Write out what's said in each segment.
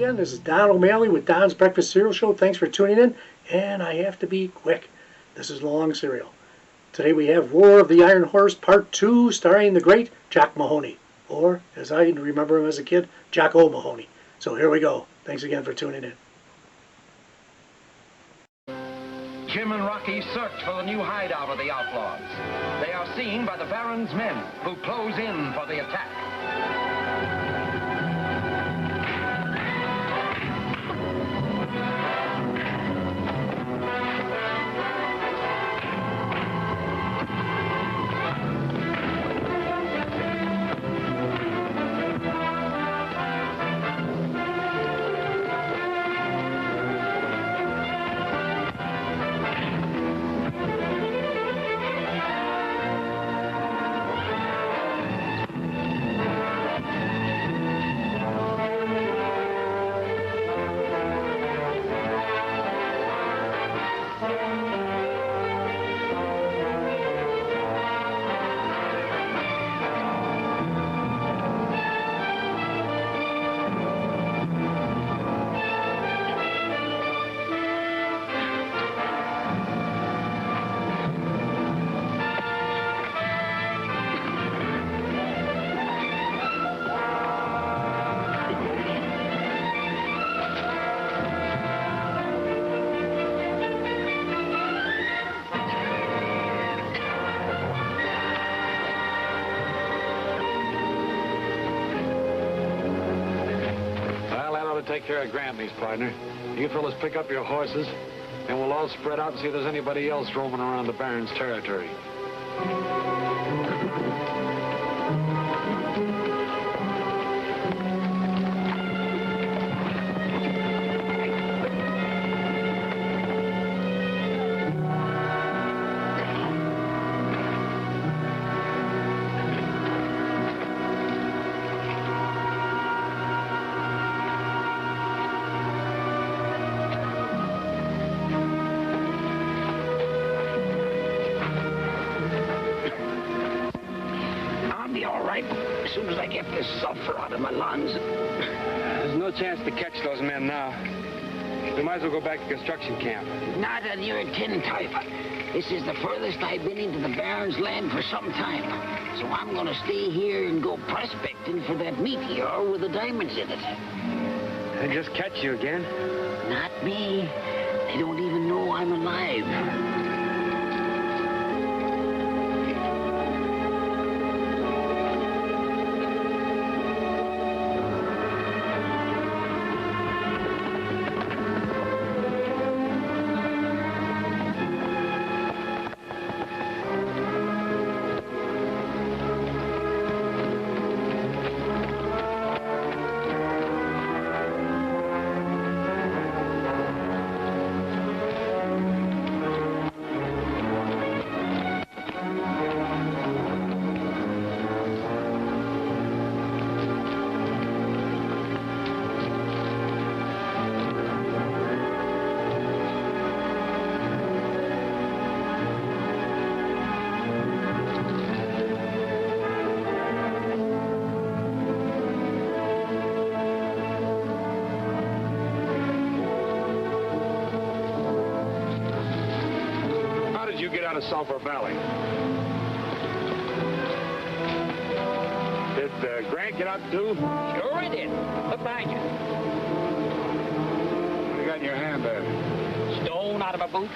Again, this is Don O'Malley with Don's Breakfast Cereal Show. Thanks for tuning in, and I have to be quick. This is long cereal. Today we have War of the Iron Horse Part 2, starring the great Jock Mahoney, or, as I remember him as a kid, Jock O'Mahoney. So here we go. Thanks again for tuning in. Jim and Rocky search for the new hideout of the outlaws. They are seen by the Baron's men, who close in for the attack. Take care of Grampy's, partner. You fellas pick up your horses, and we'll all spread out and see if there's anybody else roaming around the Baron's territory. As soon as I get this sulfur out of my lungs. There's no chance to catch those men now. We might as well go back to construction camp. Not on your tintype. This is the furthest I've been into the Baron's land for some time. So I'm going to stay here and go prospecting for that meteor with the diamonds in it. They'll just catch you again. Not me. They don't even know I'm alive. Out of Sulphur Valley. Did Grant get out too? Sure I did. Look behind you. What do you got in your hand there? Stone out of a boot.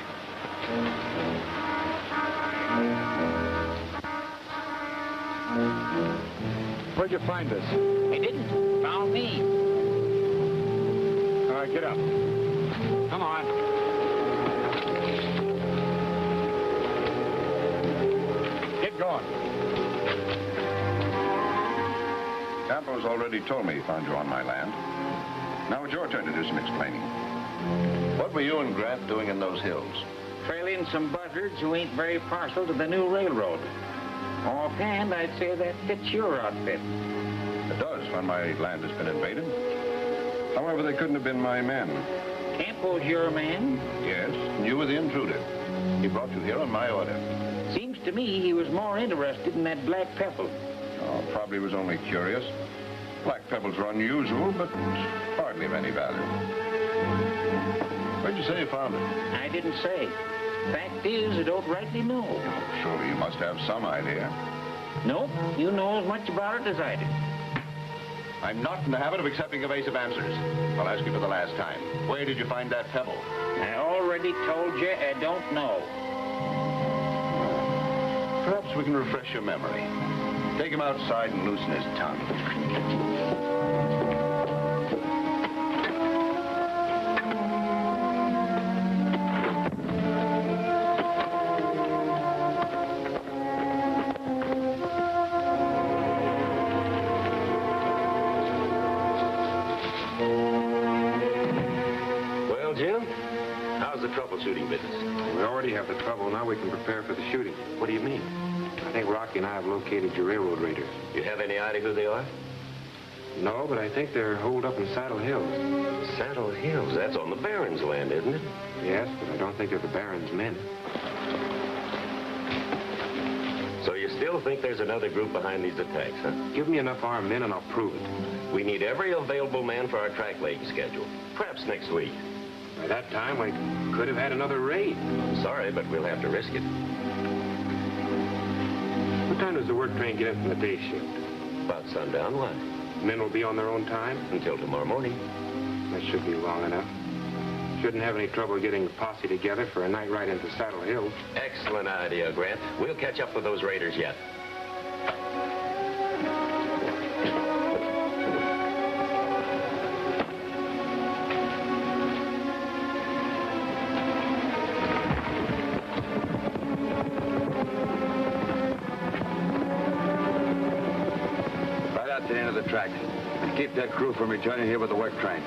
Where'd you find this? I didn't. Found me. All right, get up. Come on. Going. Campos already told me he found you on my land. Now it's your turn to do some explaining. What were you and Grant doing in those hills? Trailing some buzzards who ain't very partial to the new railroad. Offhand, I'd say that fits your outfit. It does when my land has been invaded. However, they couldn't have been my men. Campo's your man? Yes, and you were the intruder. He brought you here on my order. Seems to me he was more interested in that black pebble. Oh, probably was only curious. Black pebbles are unusual, but hardly of any value. Where'd you say you found it? I didn't say. Fact is, I don't rightly know. Surely you must have some idea. Nope, you know as much about it as I do. I'm not in the habit of accepting evasive answers. I'll ask you for the last time. Where did you find that pebble? I already told you I don't know. Perhaps we can refresh your memory. Take him outside and loosen his tongue. Well, Jim, how's the troubleshooting business? We already have the trouble. Now we can prepare for the shooting. What do you mean? I think Rocky and I have located your railroad raiders. You have any idea who they are? No, but I think they're holed up in Saddle Hills. Saddle Hills, that's on the Baron's land, isn't it? Yes, but I don't think they're the Baron's men. So you still think there's another group behind these attacks, huh? Give me enough armed men and I'll prove it. We need every available man for our track leg schedule. Perhaps next week. By that time, we could have had another raid. Sorry, but we'll have to risk it. What time does the work train get in from the day shift? About sundown, why? Men will be on their own time? Until tomorrow morning. That should be long enough. Shouldn't have any trouble getting the posse together for a night ride into Saddle Hills. Excellent idea, Grant. We'll catch up with those raiders yet. Right out to the end of the track. And keep that crew from returning here with the work train.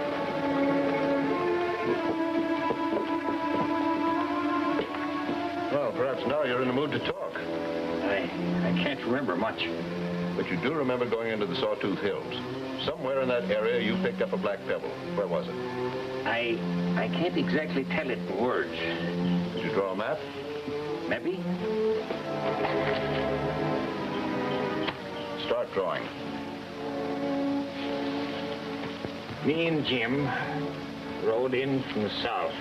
Well, perhaps now you're in the mood to talk. I can't remember much. But you do remember going into the Sawtooth Hills. Somewhere in that area, you picked up a black pebble. Where was it? I can't exactly tell it in words. Did you draw a map? Maybe? Start drawing. Me and Jim rode in from the south.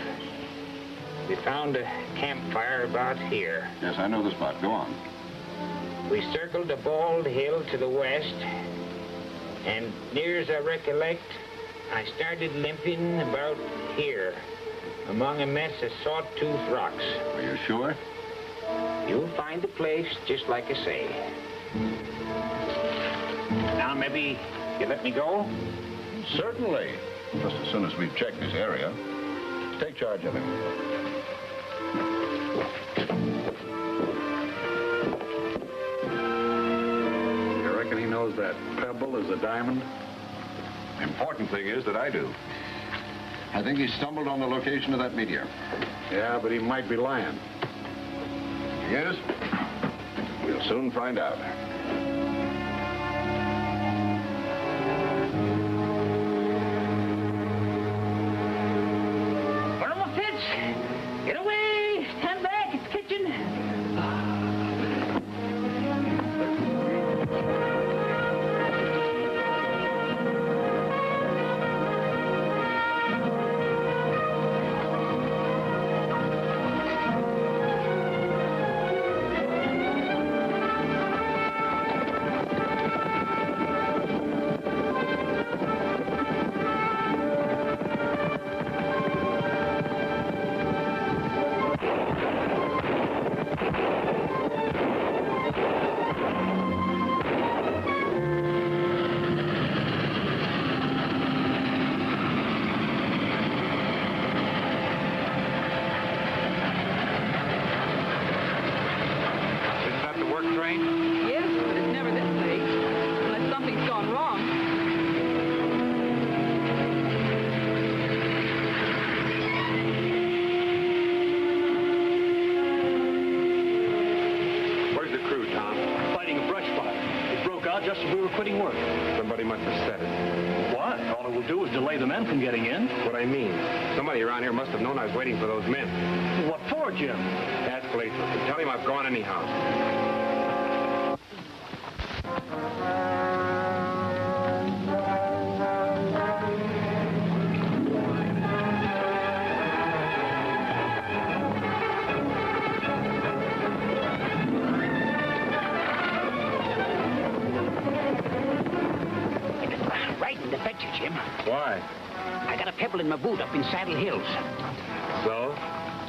We found a campfire about here. Yes, I know the spot. Go on. We circled a bald hill to the west, and near as I recollect, I started limping about here, among a mess of sawtooth rocks. Are you sure? You'll find the place just like I say. Now, maybe you let me go? Certainly. Just as soon as we've checked this area. Take charge of him. You reckon he knows that pebble is a diamond? The important thing is that I do. I think he stumbled on the location of that meteor. Yeah, but he might be lying. He is? We'll soon find out. Get away! Stand back! It's kitchen! door? Somebody must have set it. What? All it will do is delay the men from getting in. What I mean, somebody around here must have known I was waiting for those men. What for, Jim? Ask Lathrop. Tell him I've gone anyhow. Right in the fetch you, Jim. Why? I got a pebble in my boot up in Saddle Hills. So?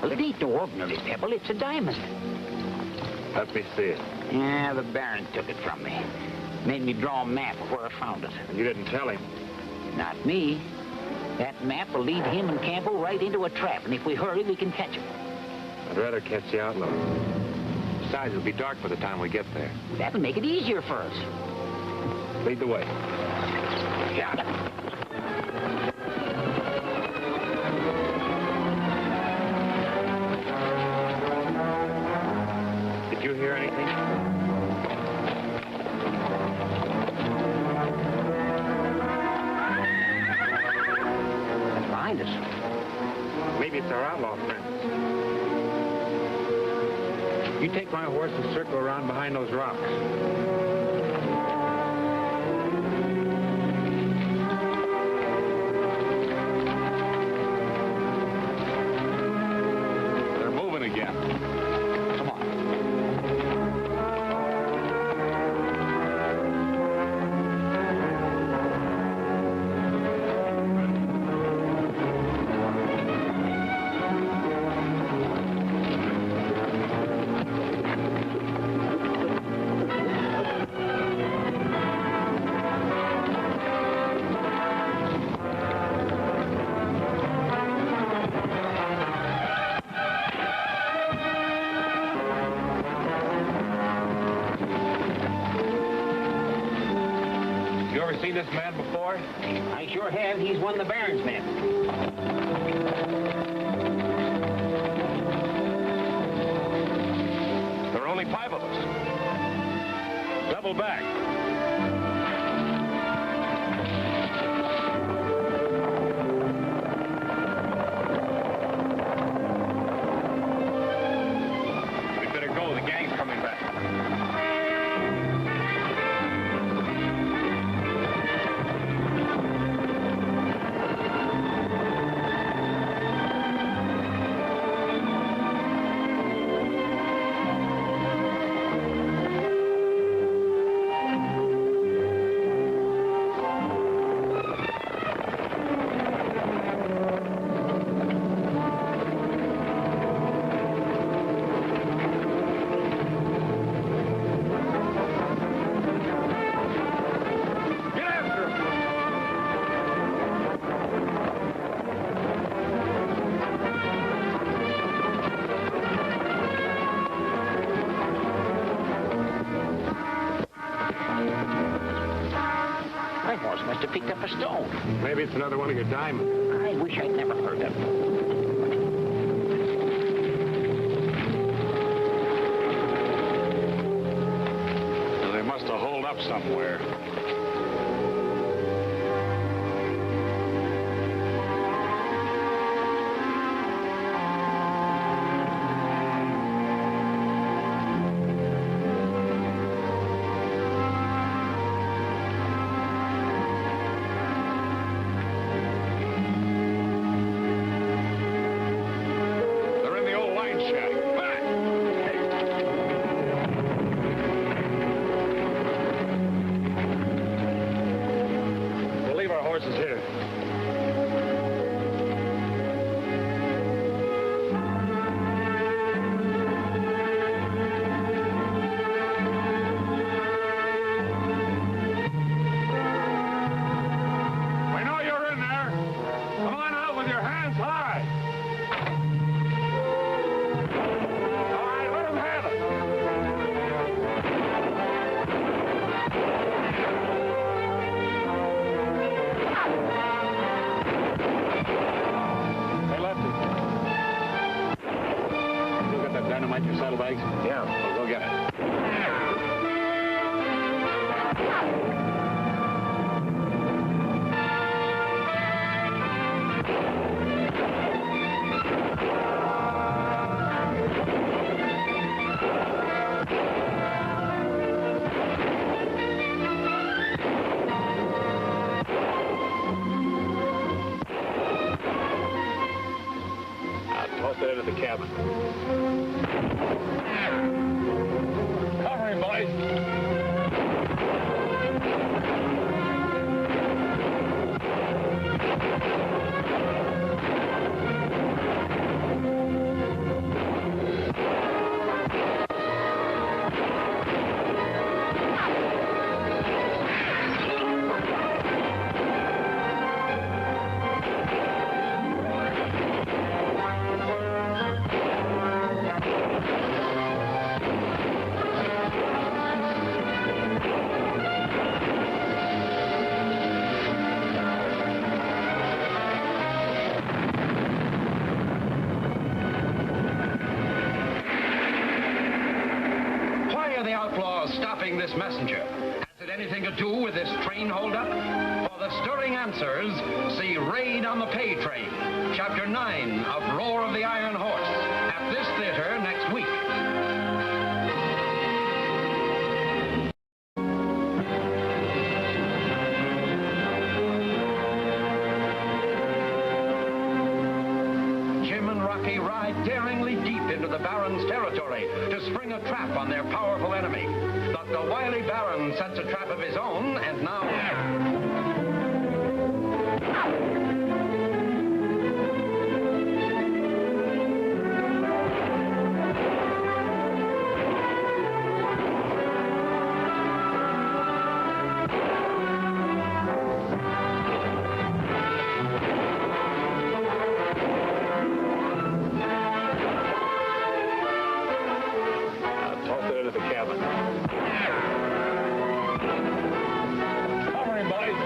Well, it ain't no ordinary pebble. It's a diamond. Let me see it. Yeah, the Baron took it from me. Made me draw a map of where I found it. And you didn't tell him. Not me. That map will lead him and Campbell right into a trap, and if we hurry, we can catch him. I'd rather catch the outlaw. Besides, it'll be dark by the time we get there. That'll make it easier for us. Lead the way. Yeah. Did you hear anything? Behind us. Maybe it's our outlaw friends. You take my horse and circle around behind those rocks. They're moving again. Come on. You ever seen this man before? I sure have. He's one of the Baron's men. There are only 5 of us. Double back. We better go. The gang's coming back. Get after him! My horse must have picked up a stone. Maybe it's another one of your diamonds. I wish I'd never heard of it. Well, they must have holed up somewhere. They're in the old line shack. Back! We'll leave our horses here. We know you're in there. Come on out with your hands high. All right, let them have it. Hey, Lefty. You got that dynamite in your saddlebags? Yeah. Well, go get it. the cabin. Cover him, boys. Stopping this messenger. Has it anything to do with this train holdup? For the stirring answers, see Raid on the Pay Train, Chapter 9 of Roar of the Iron Horse, at this theater next week. Jim and Rocky ride daringly deep into the Baron's territory to spring a trap on their powerful enemy. But the wily Baron sets a trap of his own, and now... Toss it into the cabin. Cover him, boys.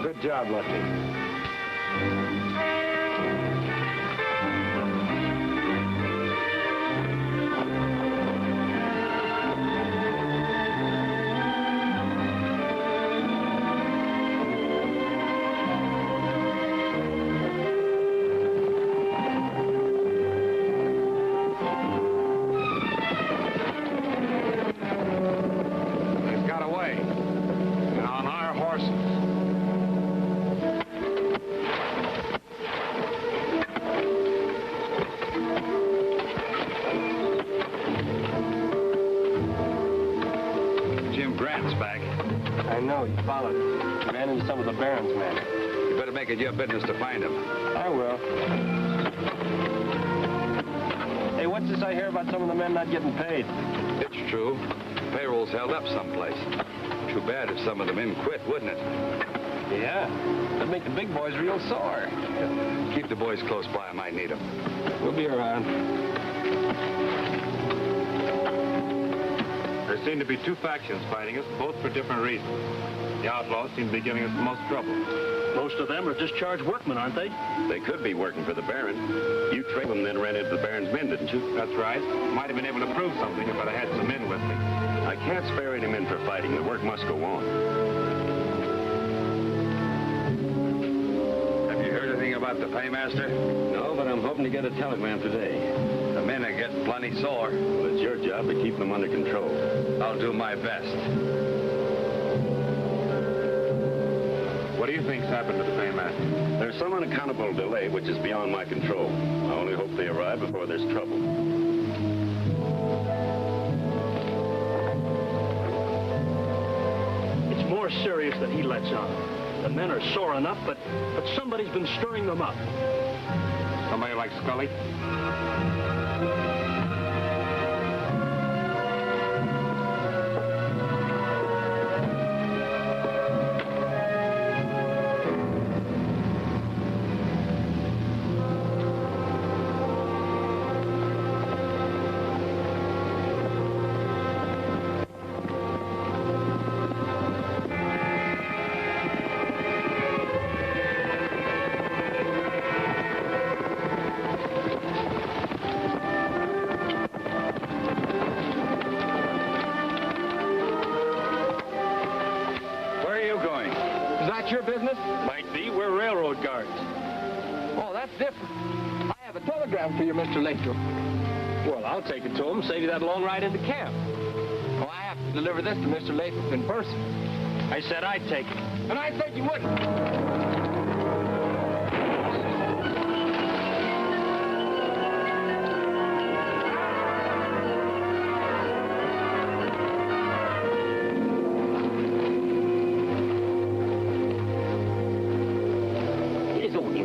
Good job, Lefty. He's got away. And on our horses. Back. I know, you followed him. He ran into some of the Baron's men. You better make it your business to find him. I will. Hey, what's this I hear about some of the men not getting paid? It's true. Payroll's held up someplace. Too bad if some of the men quit, wouldn't it? Yeah. That'd make the big boys real sore. Keep the boys close by. I might need them. We'll be around. There seem to be two factions fighting us, both for different reasons. The outlaws seem to be giving us the most trouble. Most of them are discharged workmen, aren't they? They could be working for the Baron. You trailed them, then ran into the Baron's men, didn't you? That's right. Might have been able to prove something if I'd had some men with me. I can't spare any men for fighting. The work must go on. Have you heard anything about the paymaster? No, but I'm hoping to get a telegram today. The men are getting plenty sore. Well, it's your job to keep them under control. I'll do my best. What do do you think's happened to the paymaster? There's some unaccountable delay which is beyond my control. I only hope they arrive before there's trouble. It's more serious than he lets on. The men are sore enough, but somebody's been stirring them up. Somebody like Scully? Your business? Might be. We're railroad guards. Oh, that's different. I have a telegram for you, Mr. Lathrop. Well, I'll take it to him, save you that long ride into camp. Oh, I have to deliver this to Mr. Lathrop in person. I said I'd take it. And I said you wouldn't.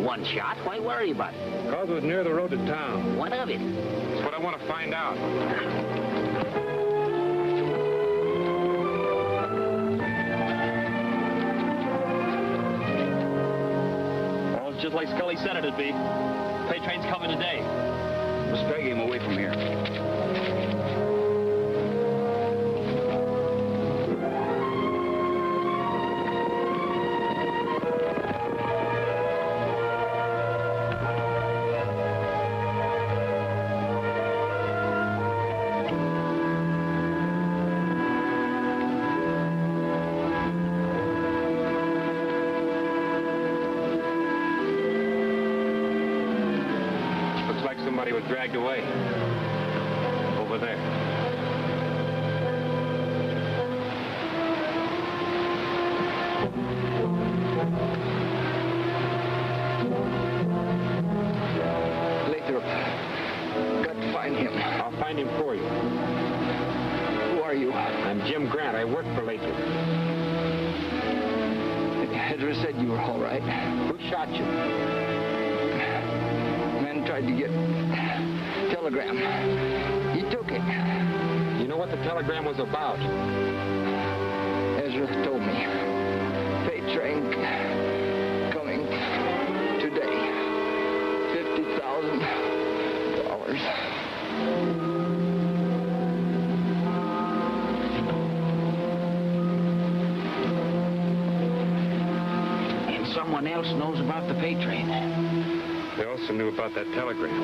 One shot. Why worry about it? Because it was near the road to town. What of it? That's what I want to find out. Well, it's just like Scully said it'd be. Pay train's coming today. Let's drag him away from here. Somebody was dragged away. Over there. Lathrop, got to find him. I'll find him for you. Who are you? I'm Jim Grant. I work for Lathrop. Ezra said you were all right. Who shot you? Man tried to get telegram. He took it. You know what the telegram was about? Ezra told me. Freight train coming today. $50,000. And someone else knows about the pay train. They also knew about that telegram.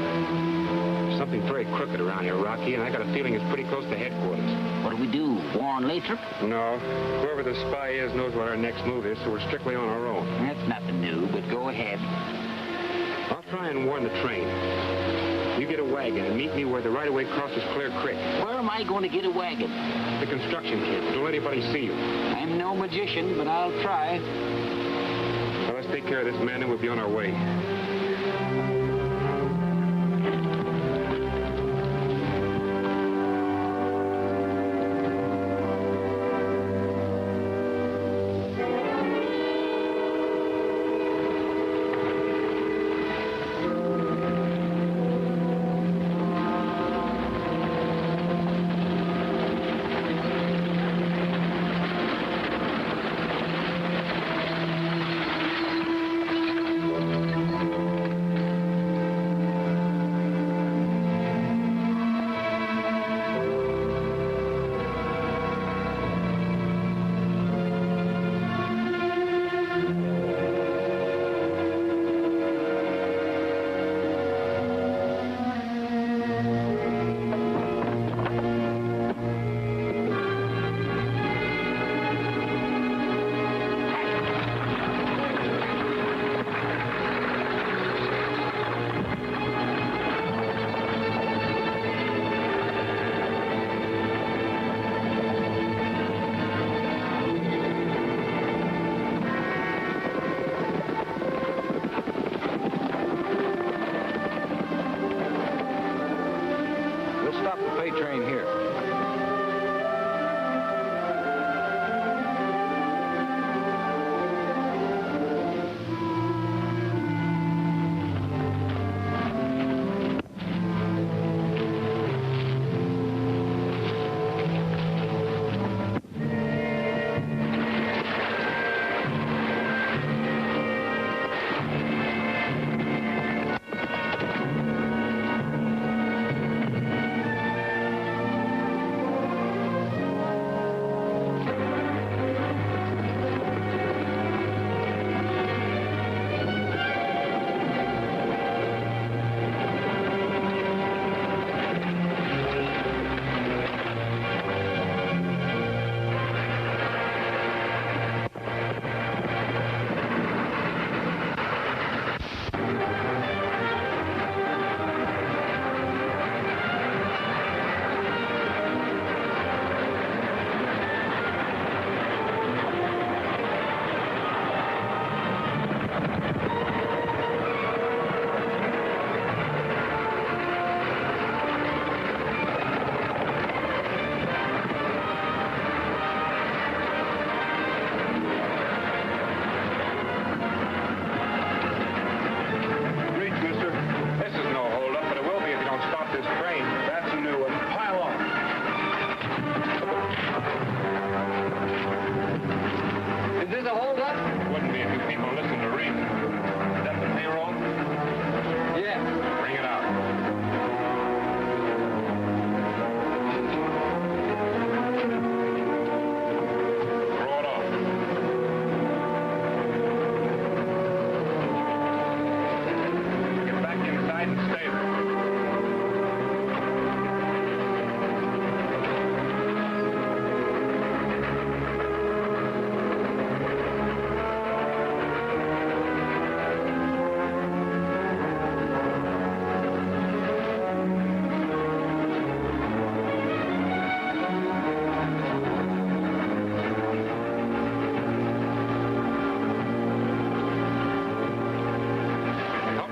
There's something very crooked around here, Rocky, and I got a feeling it's pretty close to headquarters. What do we do? Warn Lathrop? No. Whoever the spy is knows what our next move is, so we're strictly on our own. That's nothing new, but go ahead. I'll try and warn the train. You get a wagon and meet me where the right-of-way crosses Clear Creek. Where am I going to get a wagon? The construction camp. Don't let anybody see you. I'm no magician, but I'll try. Well, let's take care of this man and we'll be on our way.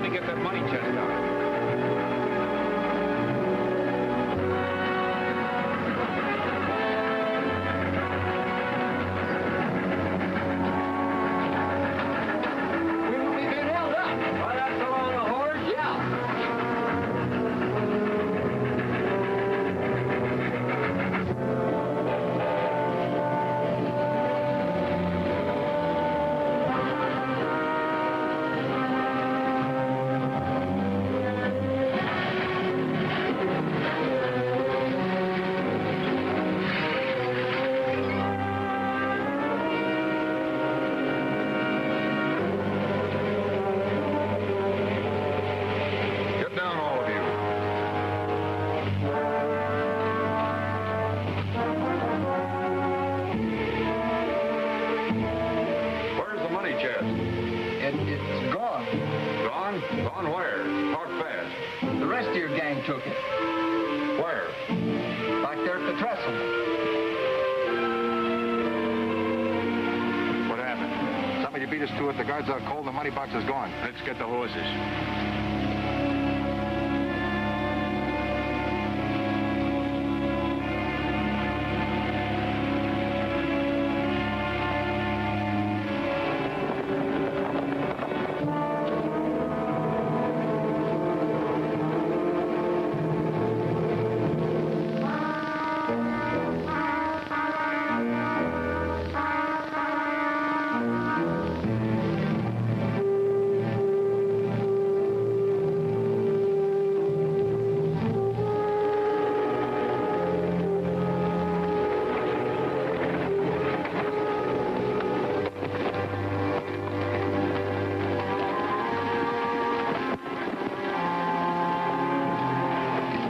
me get that money chest out. We've been held up. Oh, that's along the horse? Yeah. Get down, all of you. Where's the money chest? It's gone. Gone? Gone where? Talk fast. The rest of your gang took it. Where? Back there at the trestle. What happened? Somebody beat us to it. The guard's out cold and the money box is gone. Let's get the horses.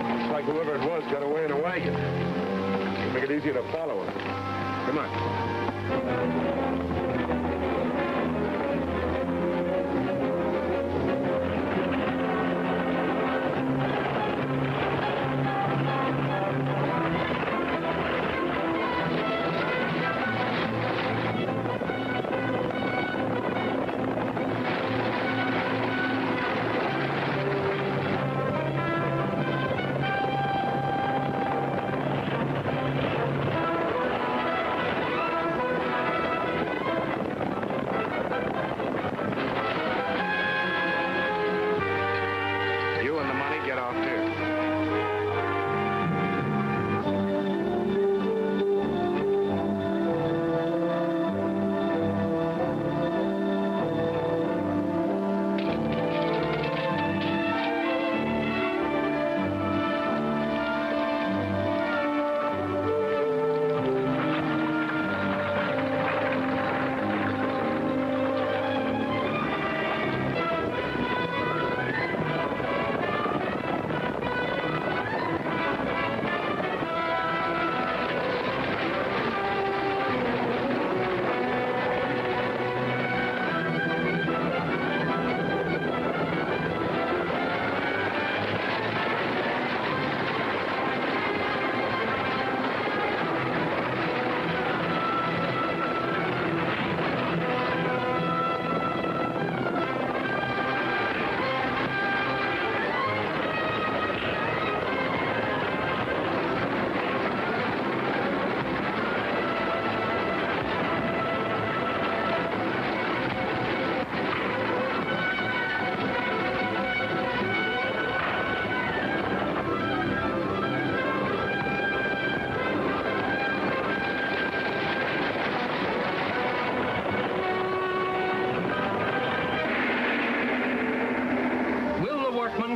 Looks like whoever it was got away in a wagon. Make it easier to follow him. Come on. You and the money get off too.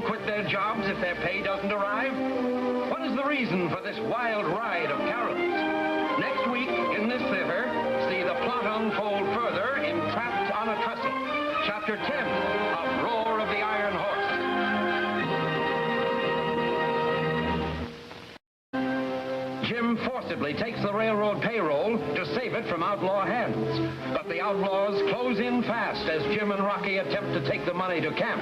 Quit their jobs if their pay doesn't arrive? What is the reason for this wild ride of Carol's? Next week in this theater, see the plot unfold further in Trapped on a Trestle, Chapter 10 of Roar of the Iron Horse. Jim forcibly takes the railroad payroll to save it from outlaw hands. But the outlaws close in fast as Jim and Rocky attempt to take the money to camp.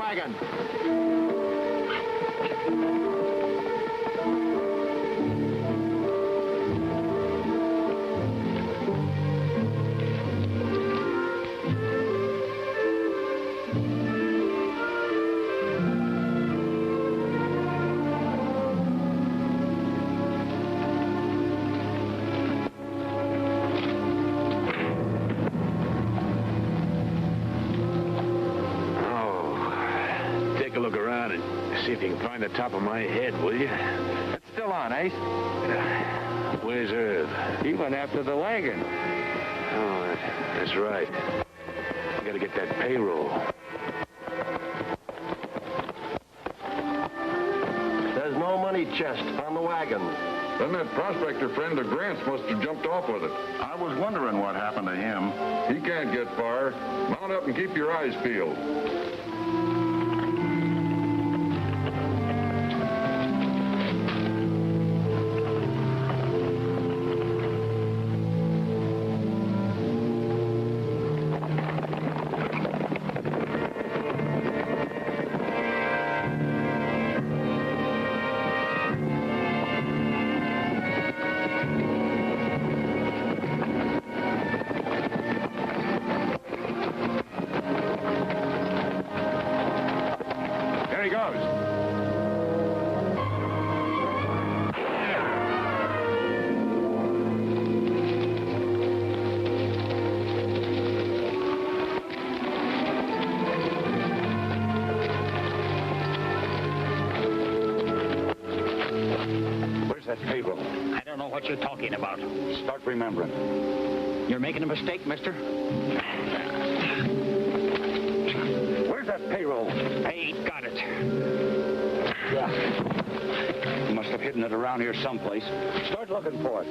wagon. See if you can find the top of my head, will you? It's still on, Ace. Where's Irv? He went after the wagon. Oh, that's right. I gotta get that payroll. There's no money chest on the wagon. Then that prospector friend of Grant's must have jumped off with it. I was wondering what happened to him. He can't get far. Mount up and keep your eyes peeled. That payroll. I don't know what you're talking about. Start remembering. You're making a mistake, mister. Where's that payroll? I ain't got it. You must have hidden it around here someplace. Start looking for it.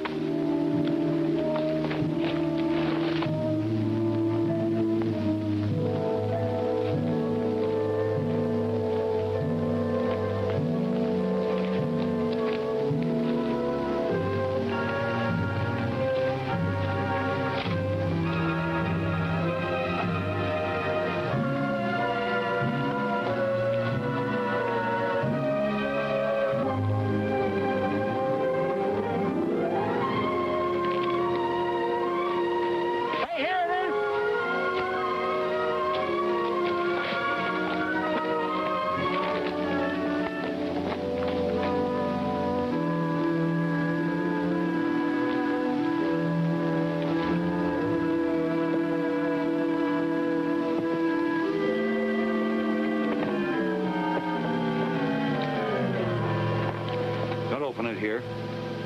Here.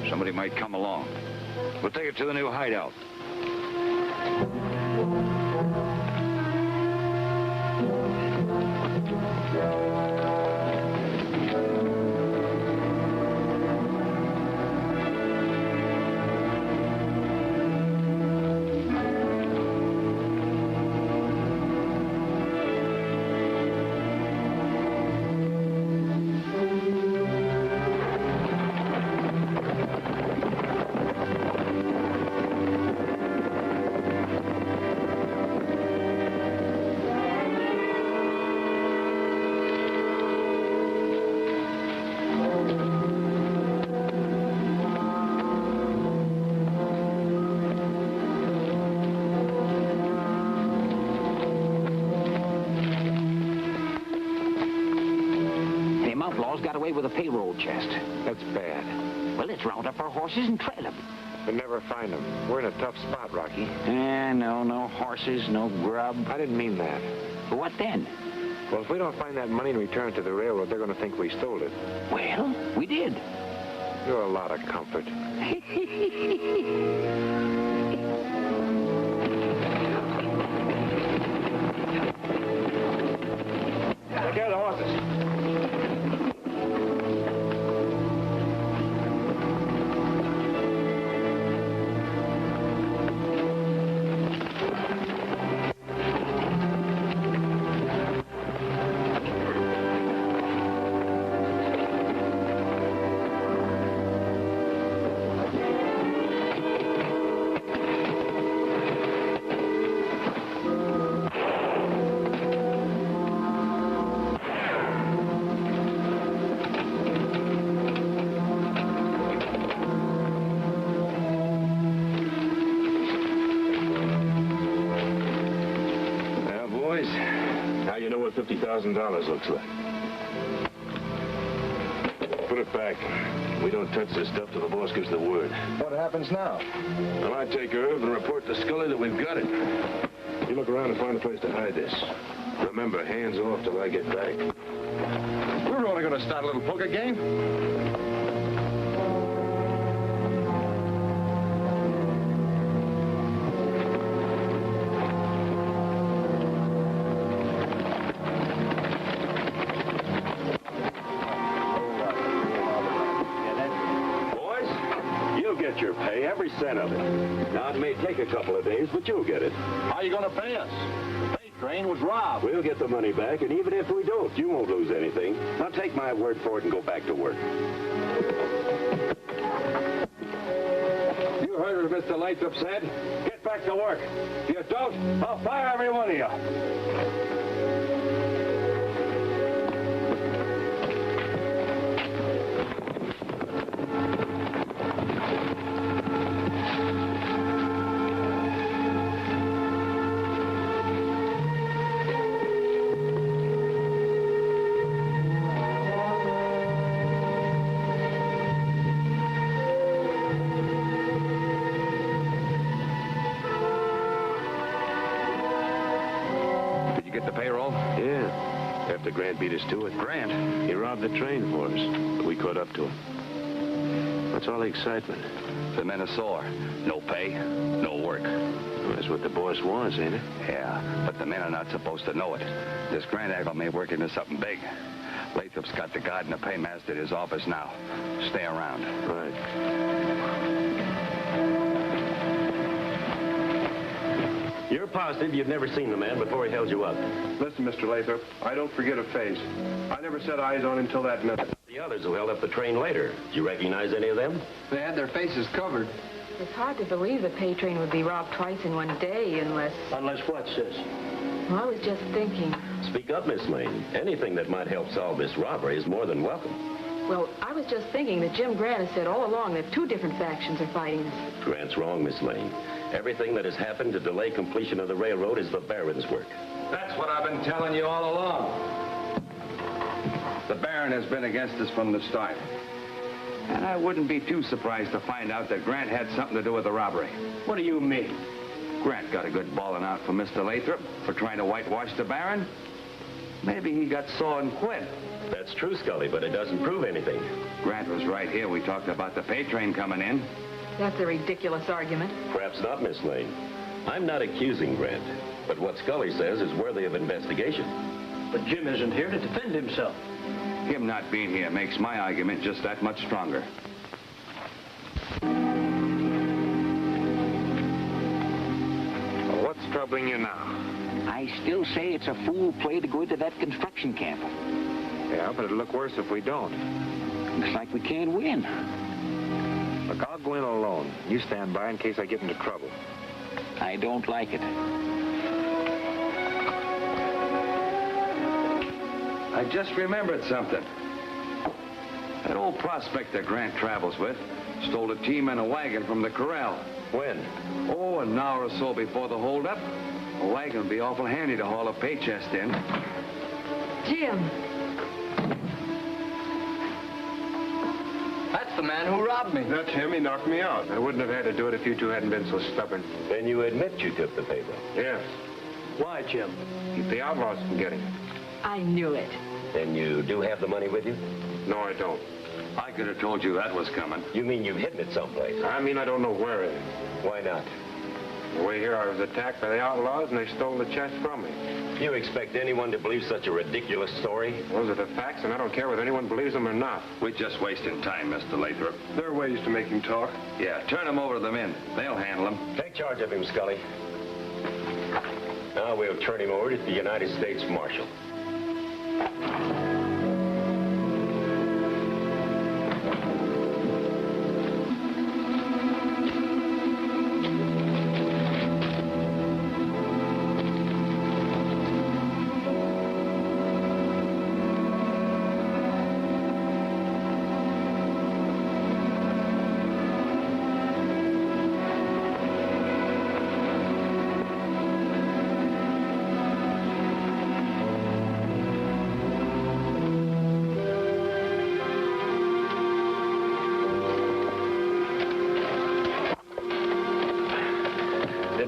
Somebody might come along. We'll take it to the new hideout. Got away with a payroll chest. That's bad. Well, let's round up our horses and trail them. We'll never find them. We're in a tough spot, Rocky. No horses, no grub. I didn't mean that. But what then? Well, if we don't find that money and return it to the railroad, they're going to think we stole it. Well, we did. You're a lot of comfort. Look out, the horses. $250,000 looks like. Put it back. We don't touch this stuff till the boss gives the word. What happens now? Well, I take Irv and report to Scully that we've got it. You look around and find a place to hide this. Remember, hands off till I get back. We're only going to start a little poker game. Your pay, every cent of it. Now, it may take a couple of days, but you'll get it. How are you going to pay us? The pay train was robbed. We'll get the money back, and even if we don't, you won't lose anything. Now, take my word for it and go back to work. You heard what Mr. Lathrop said. Get back to work. If you don't, I'll fire every one of you. Grant beat us to it. Grant? He robbed the train for us, but we caught up to him. What's all the excitement? The men are sore. No pay, no work. Well, that's what the boss wants, ain't it? Yeah, but the men are not supposed to know it. This Grant angle may work into something big. Lathrop's got the guard and the paymaster at his office now. Stay around. Right. You're positive you've never seen the man before he held you up? Listen, Mr. Lathrop, I don't forget a face. I never set eyes on him until that minute. The others who held up the train later. Did you recognize any of them? They had their faces covered. It's hard to believe the pay train would be robbed twice in one day unless... Unless what, sis? Well, I was just thinking. Speak up, Miss Lane. Anything that might help solve this robbery is more than welcome. Well, I was just thinking that Jim Grant has said all along that two different factions are fighting us. Grant's wrong, Miss Lane. Everything that has happened to delay completion of the railroad is the Baron's work. That's what I've been telling you all along. The Baron has been against us from the start. And I wouldn't be too surprised to find out that Grant had something to do with the robbery. What do you mean? Grant got a good bawling out from Mr. Lathrop for trying to whitewash the Baron. Maybe he got sore and quit. That's true, Scully, but it doesn't prove anything. Grant was right here. We talked about the pay train coming in. That's a ridiculous argument. Perhaps not, Miss Lane. I'm not accusing Grant, but what Scully says is worthy of investigation. But Jim isn't here to defend himself. Him not being here makes my argument just that much stronger. What's troubling you now? I still say it's a fool play to go into that construction camp. Yeah, but it'll look worse if we don't. Looks like we can't win. Look, I'll go in alone. You stand by in case I get into trouble. I don't like it. I just remembered something. That old prospector Grant travels with stole a team and a wagon from the corral. When? Oh, an hour or so before the holdup. A wagon would be awful handy to haul a pay chest in. Jim! That's the man who robbed me. That's him. He knocked me out. I wouldn't have had to do it if you two hadn't been so stubborn. Then you admit you took the paper? Yes. Why, Jim? Keep the outlaws from getting it. I knew it. Then you do have the money with you? No, I don't. I could have told you that was coming. You mean you've hidden it someplace? I mean, I don't know where it is. Why not? The way here, I was attacked by the outlaws, and they stole the chest from me. You expect anyone to believe such a ridiculous story? Those are the facts, and I don't care whether anyone believes them or not. We're just wasting time, Mr. Lathrop. There are ways to make him talk. Yeah, turn him over to the men. They'll handle him. Take charge of him, Scully. Now we'll turn him over to the United States Marshal.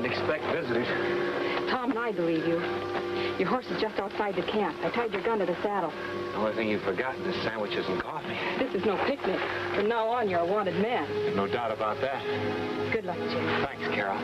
didn't expect visitors. Tom and I believe you. Your horse is just outside the camp. I tied your gun to the saddle. The only thing you've forgotten is sandwiches and coffee. This is no picnic. From now on, you're a wanted man. No doubt about that. Good luck, Jim. Thanks, Carol.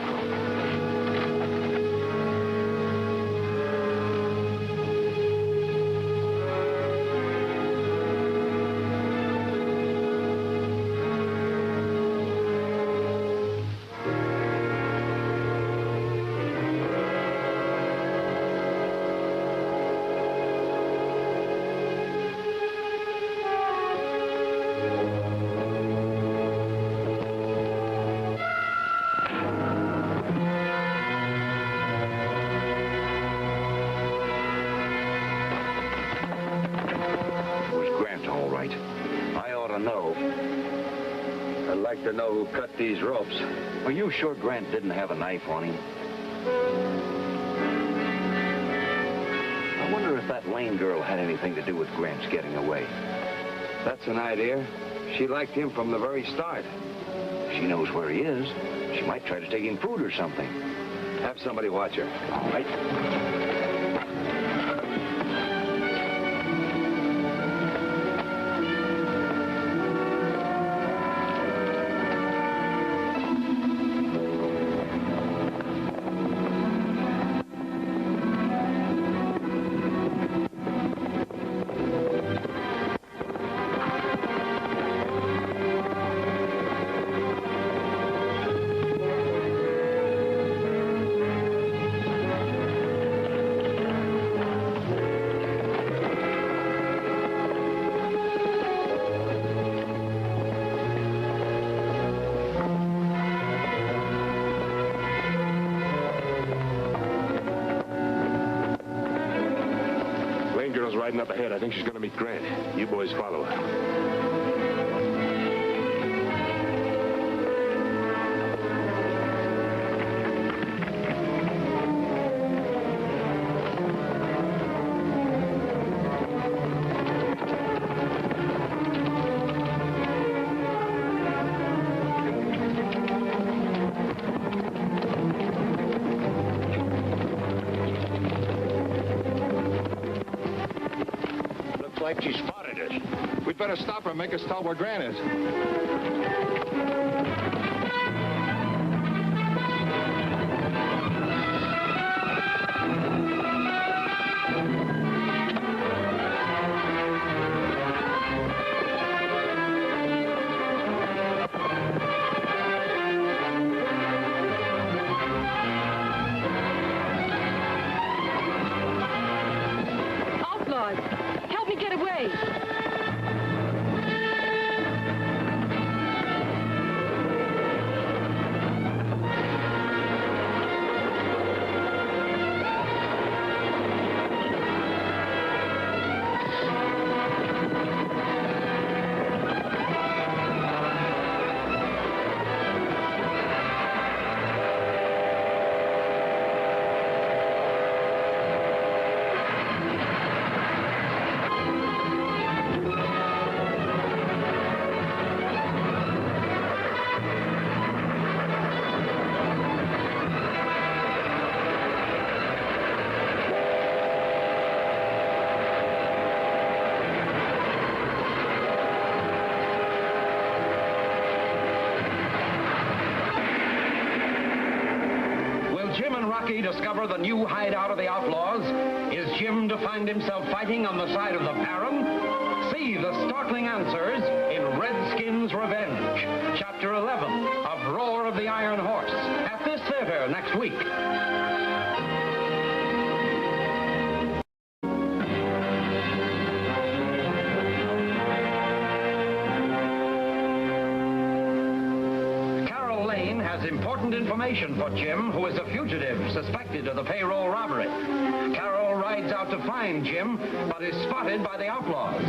I'd like to know who cut these ropes. Are you sure Grant didn't have a knife on him? I wonder if that Lane girl had anything to do with Grant's getting away. That's an idea. She liked him from the very start. She knows where he is. She might try to take him food or something. Have somebody watch her. All right. Riding up ahead. I think she's going to meet Grant. You boys follow her. She spotted us. We'd better stop her and make us tell where Grant is. Outlaws! Help me get away! Jim and Rocky discover the new hideout of the outlaws? Is Jim to find himself fighting on the side of the Baron? See the startling answers in Redskin's Revenge, Chapter 11 of Roar of the Iron Horse, at this theater next week. Important information for Jim, who is a fugitive suspected of the payroll robbery. Carol rides out to find Jim, but is spotted by the outlaws.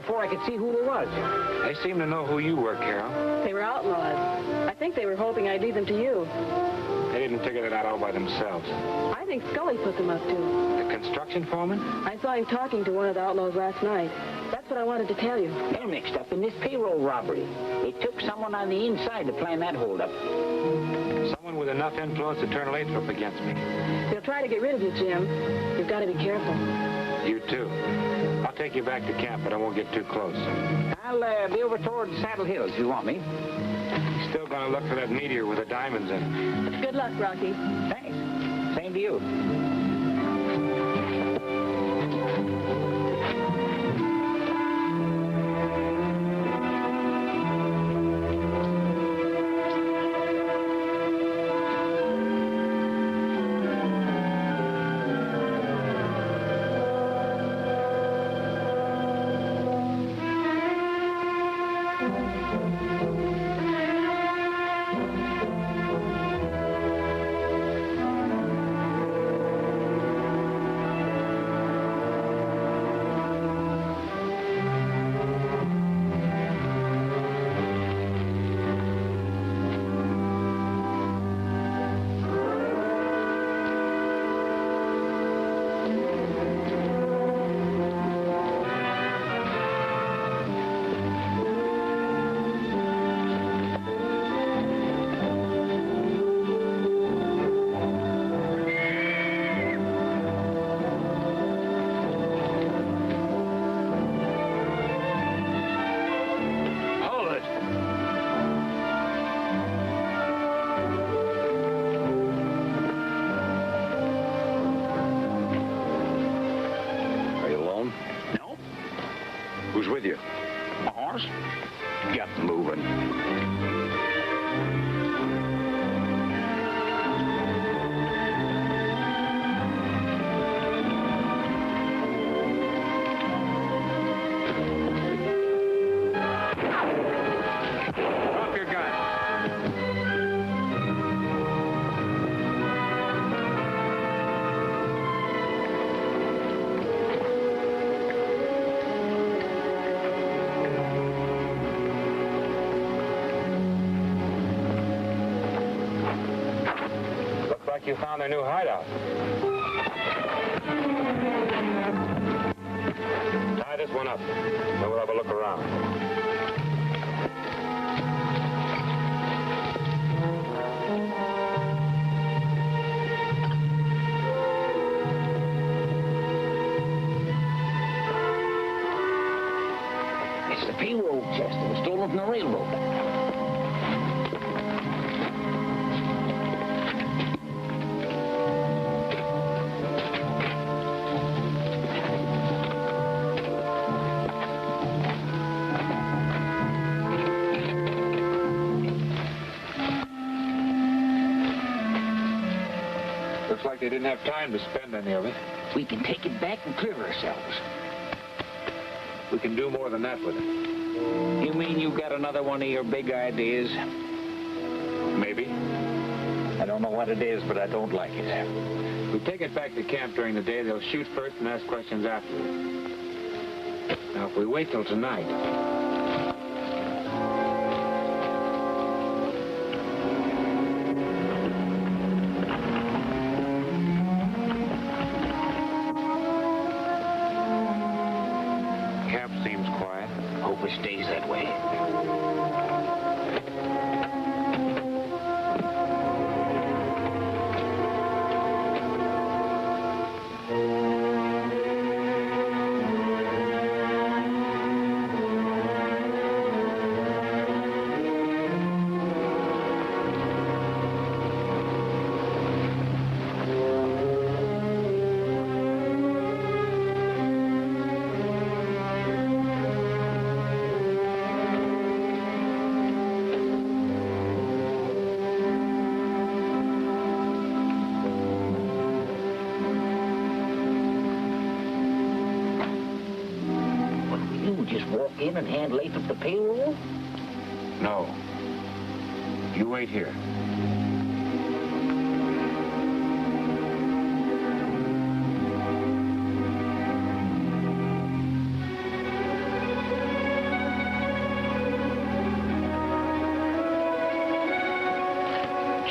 before I could see who they was. They seem to know who you were, Carol. They were outlaws. I think they were hoping I'd lead them to you. They didn't figure that out all by themselves. I think Scully put them up to. The construction foreman? I saw him talking to one of the outlaws last night. That's what I wanted to tell you. They're mixed up in this payroll robbery. They took someone on the inside to plan that holdup. Someone with enough influence to turn Lathrop against me. They'll try to get rid of you, Jim. You've got to be careful. You too. I'll take you back to camp, but I won't get too close. I'll be over toward Saddle Hills if you want me. Still gonna look for that meteor with the diamonds in it. Good luck, Rocky. Thanks. Same to you. Who's with you? A horse? Get moving. Drop your gun. Like you found their new hideout. Tie this one up, then we'll have a look around. It's the payroll chest that was stolen from the railroad. Looks like they didn't have time to spend any of it. We can take it back and clear ourselves. We can do more than that with it. You mean you got another one of your big ideas? Maybe. I don't know what it is, but I don't like it. We take it back to camp during the day, they'll shoot first and ask questions afterward. Now, if we wait till tonight... Camp seems quiet. Hope it stays that way. Just walk in and hand Lathrop the payroll? No. You wait here.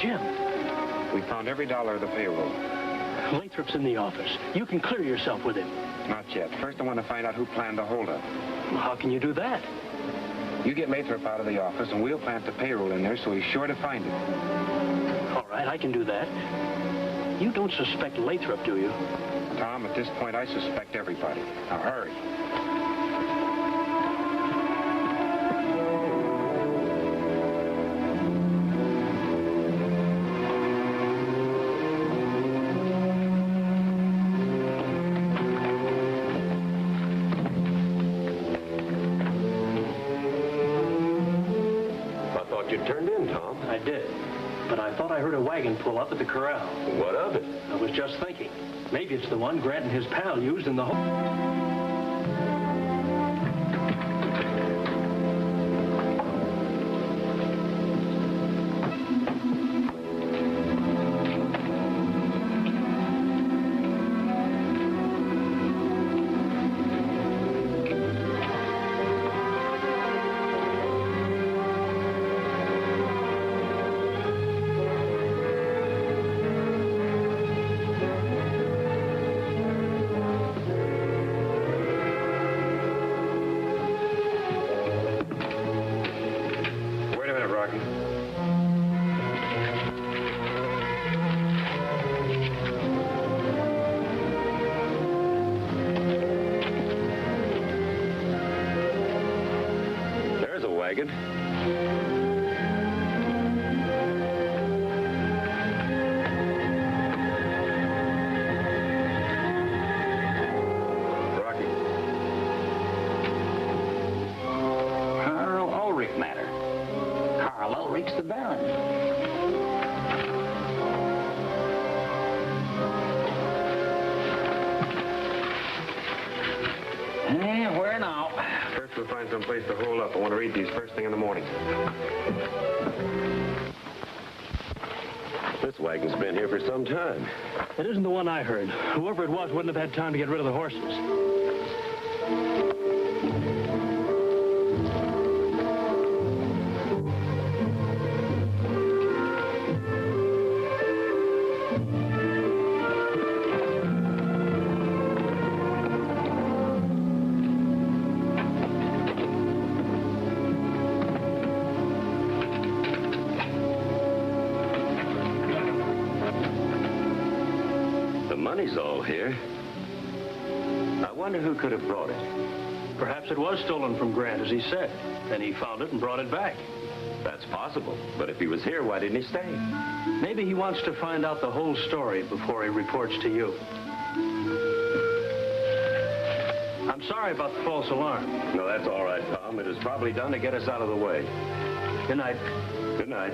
Jim. We found every dollar of the payroll. Lathrop's in the office. You can clear yourself with him. Not yet. First, I want to find out who planned the holdup. Well, how can you do that? You get Lathrop out of the office, and we'll plant the payroll in there so he's sure to find it. All right, I can do that. You don't suspect Lathrop, do you? Tom, at this point, I suspect everybody. Now, hurry. I thought you turned in, Tom. I did. But I thought I heard a wagon pull up at the corral. What of it? I was just thinking. Maybe it's the one Grant and his pal used in the hole. There's a wagon. Rocky. Karl Ulrich matter. Karl Ulrich's the Baron. Where now? First, we'll find some place to hole up. I want to read these first thing in the morning. This wagon's been here for some time. It isn't the one I heard. Whoever it was wouldn't have had time to get rid of the horses. The money's all here. I wonder who could have brought it. Perhaps it was stolen from Grant, as he said. Then he found it and brought it back. That's possible. But if he was here, why didn't he stay? Maybe he wants to find out the whole story before he reports to you. I'm sorry about the false alarm. No, that's all right, Tom. It was probably done to get us out of the way. Good night. Good night.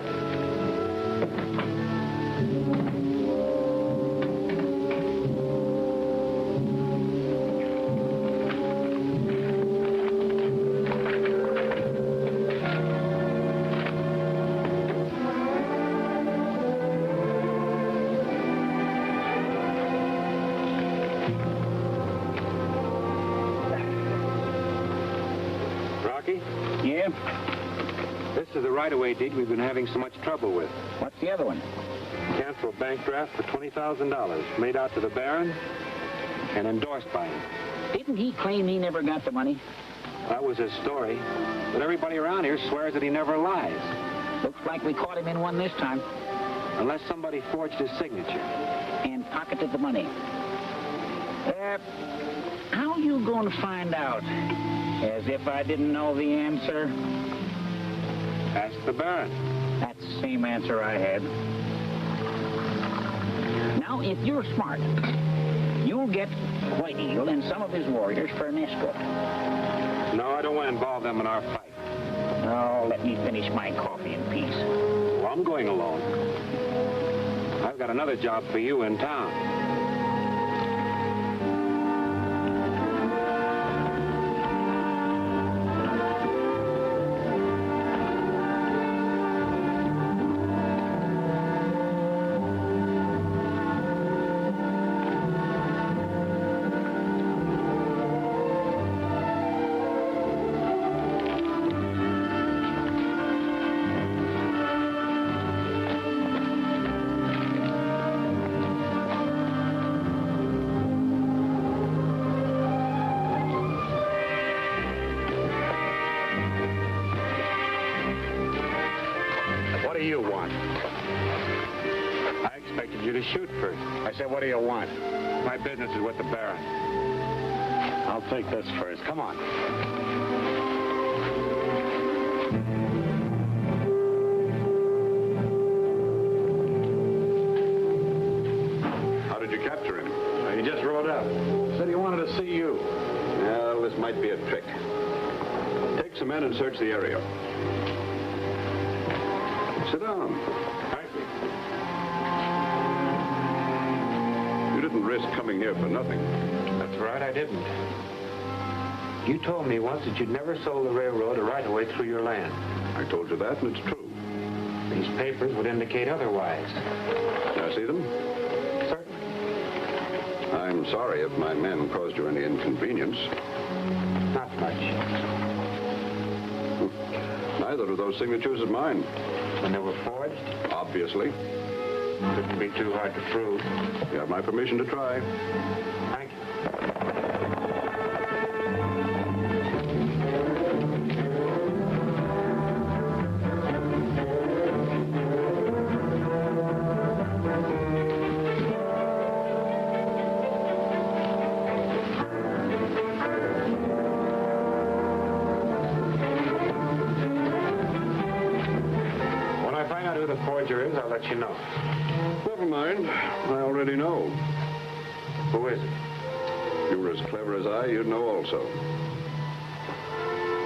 Rocky, Yeah? this is the right-of-way deed we've been having so much trouble with. What's the other one? Cancel bank draft for $20,000, made out to the Baron and endorsed by him. Didn't he claim he never got the money? That was his story. But everybody around here swears that he never lies. Looks like we caught him in one this time. Unless somebody forged his signature. And pocketed the money. How you going to find out? As if I didn't know the answer. Ask the Baron. That's the same answer I had. Now, if you're smart, you'll get White Eagle and some of his warriors for an escort. No, I don't want to involve them in our fight. Oh, let me finish my coffee in peace. Well, I'm going alone. I've got another job for you in town. do you want? I expected you to shoot first. I said, what do you want? My business is with the Baron. I'll take this first. Come on. How did you capture him? He just rode up. Said he wanted to see you. Well, this might be a trick. Take some men and search the area. Sit down. Thank you. You didn't risk coming here for nothing. That's right, I didn't. You told me once that you'd never sold the railroad a right-of-way through your land. I told you that, and it's true. These papers would indicate otherwise. Can I see them? Certainly. I'm sorry if my men caused you any inconvenience. Not much. Neither of those signatures is mine. And they were forged? Obviously. Couldn't be too hard to prove. You have my permission to try. Thank you. I'll let you know. Never mind. I already know. Who is it? You were as clever as I, you'd know also.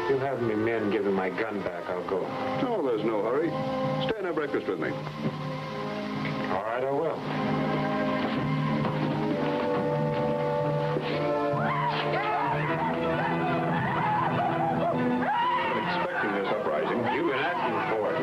If you have me men give me my gun back, I'll go. Oh, there's no hurry. Stay and have breakfast with me. All right, I will. I'm expecting this uprising. You've been asking for it.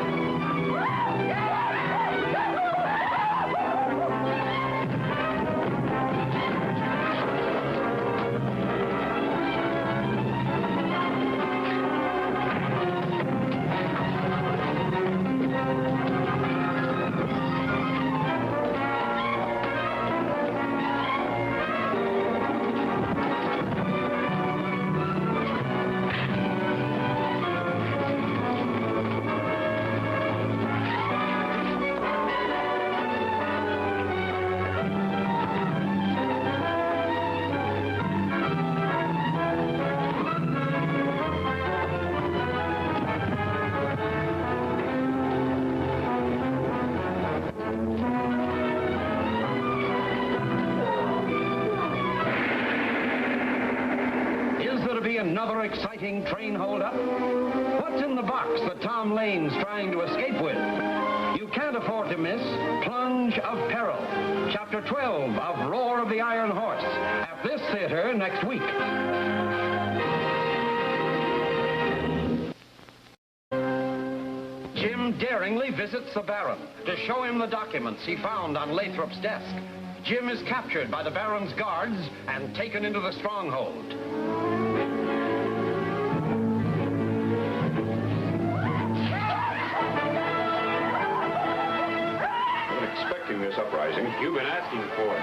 Another exciting train holdup? What's in the box that Tom Lane's trying to escape with? You can't afford to miss Plunge of Peril, Chapter 12 of Roar of the Iron Horse, at this theater next week. Jim daringly visits the Baron to show him the documents he found on Lathrop's desk. Jim is captured by the Baron's guards and taken into the stronghold. This uprising. You've been asking for it.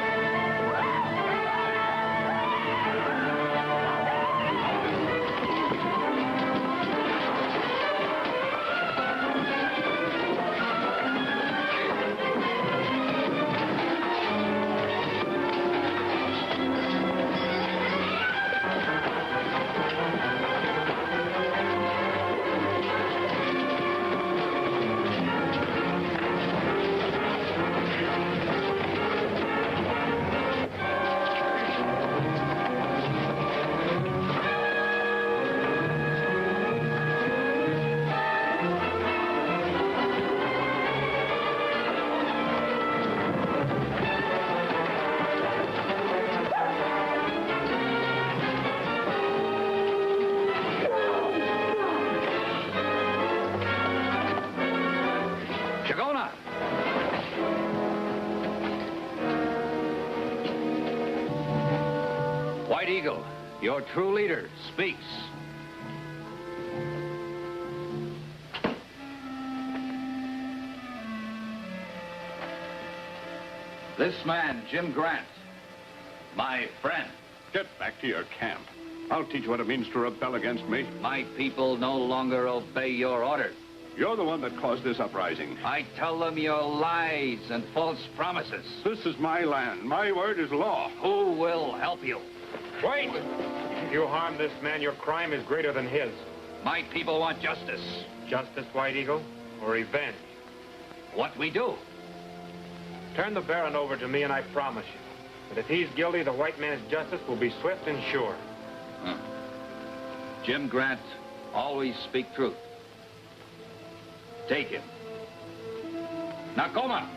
White Eagle, your true leader, speaks. This man, Jim Grant, my friend. Get back to your camp. I'll teach you what it means to rebel against me. My people no longer obey your orders. You're the one that caused this uprising. I tell them your lies and false promises. This is my land. My word is law. Who will help you? Wait! If you harm this man, your crime is greater than his. My people want justice. Justice, White Eagle, or revenge? What we do? Turn the Baron over to me, and I promise you that if he's guilty, the white man's justice will be swift and sure. Jim Grant always speak truth. Take him. Nakoma!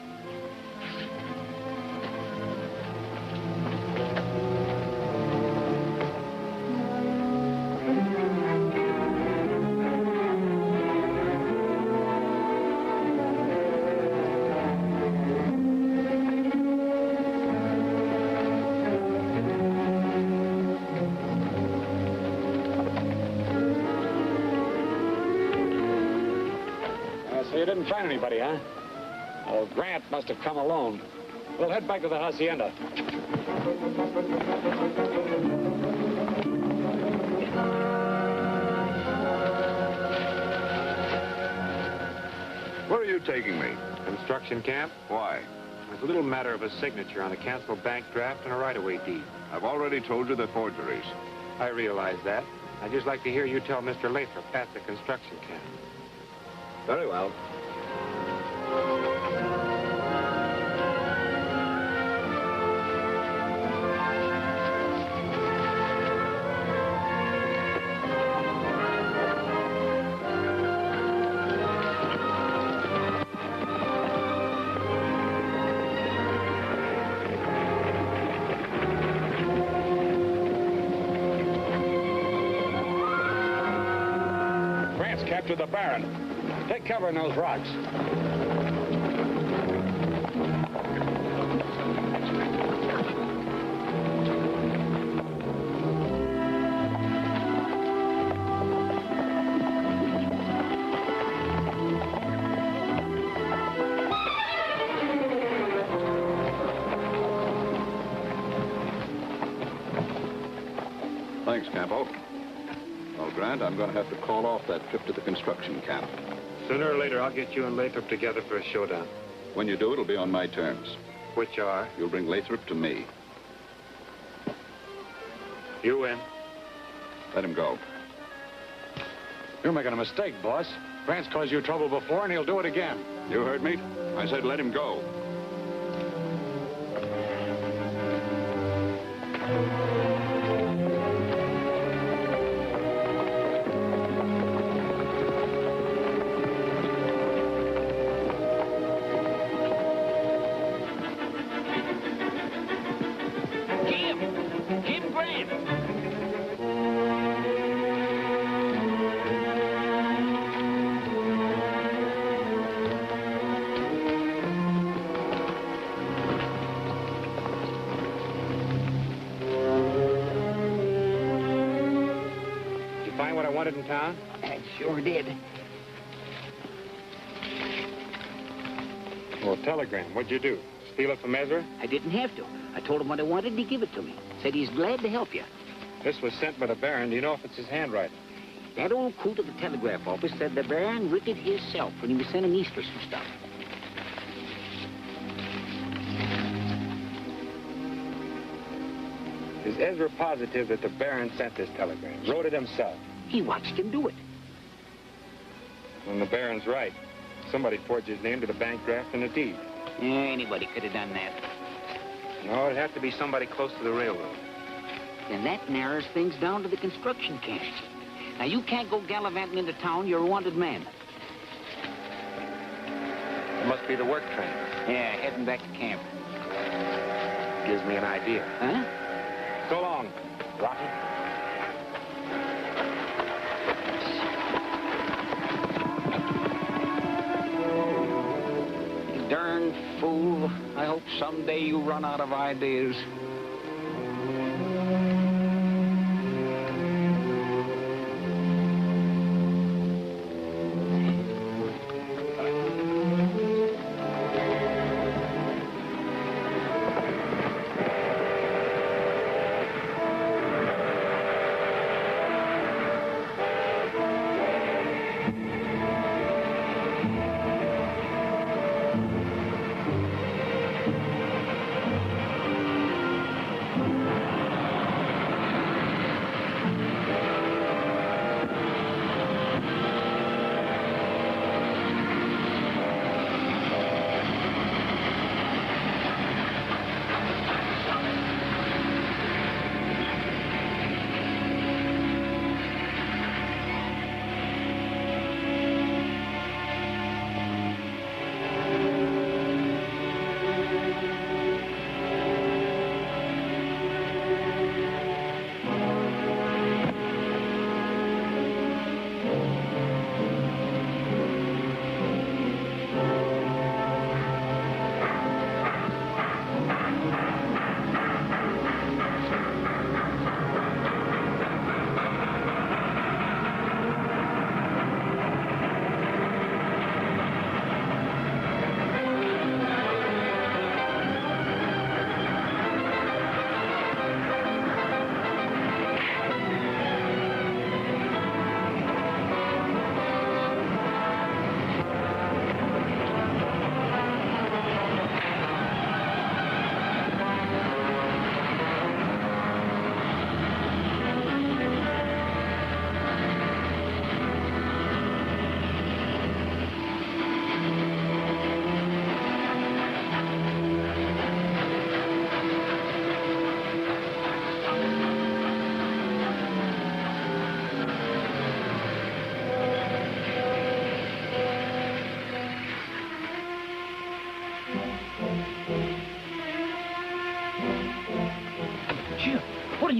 So you didn't find anybody, huh? Oh, Grant must have come alone. We'll head back to the hacienda. Where are you taking me? Construction camp? Why? There's a little matter of a signature on a canceled bank draft and a right-of-way deed. I've already told you they're forgeries. I realize that. I'd just like to hear you tell Mr. Lathrop at the construction camp. Very well. Grant's captured the Baron. Take cover in those rocks. Thanks, Campo. Well, Grant, I'm going to have to call off that trip to the construction camp. Sooner or later, I'll get you and Lathrop together for a showdown. When you do, it'll be on my terms. Which are? You'll bring Lathrop to me. You win. Let him go. You're making a mistake, boss. Grant's caused you trouble before, and he'll do it again. You heard me? I said let him go. Jim Grant! Did you find what I wanted in town? I sure did. Well, telegram. What'd you do? Steal it from Ezra? I didn't have to. I told him what I wanted, and he gave it to me. Said he's glad to help you. This was sent by the Baron. Do you know if it's his handwriting? That old coot at the telegraph office said the Baron writ it himself when he was sending east for some stuff. Is Ezra positive that the Baron sent this telegram? Wrote it himself? He watched him do it. When the Baron's right. Somebody forged his name to the bank draft and the deed. Anybody could have done that. No, it'd have to be somebody close to the railroad. Then that narrows things down to the construction camp. Now, you can't go gallivanting into town. You're a wanted man. It must be the work train. Yeah, heading back to camp. Gives me an idea. Huh? So long, Rocky. You darn fool. I hope someday you run out of ideas.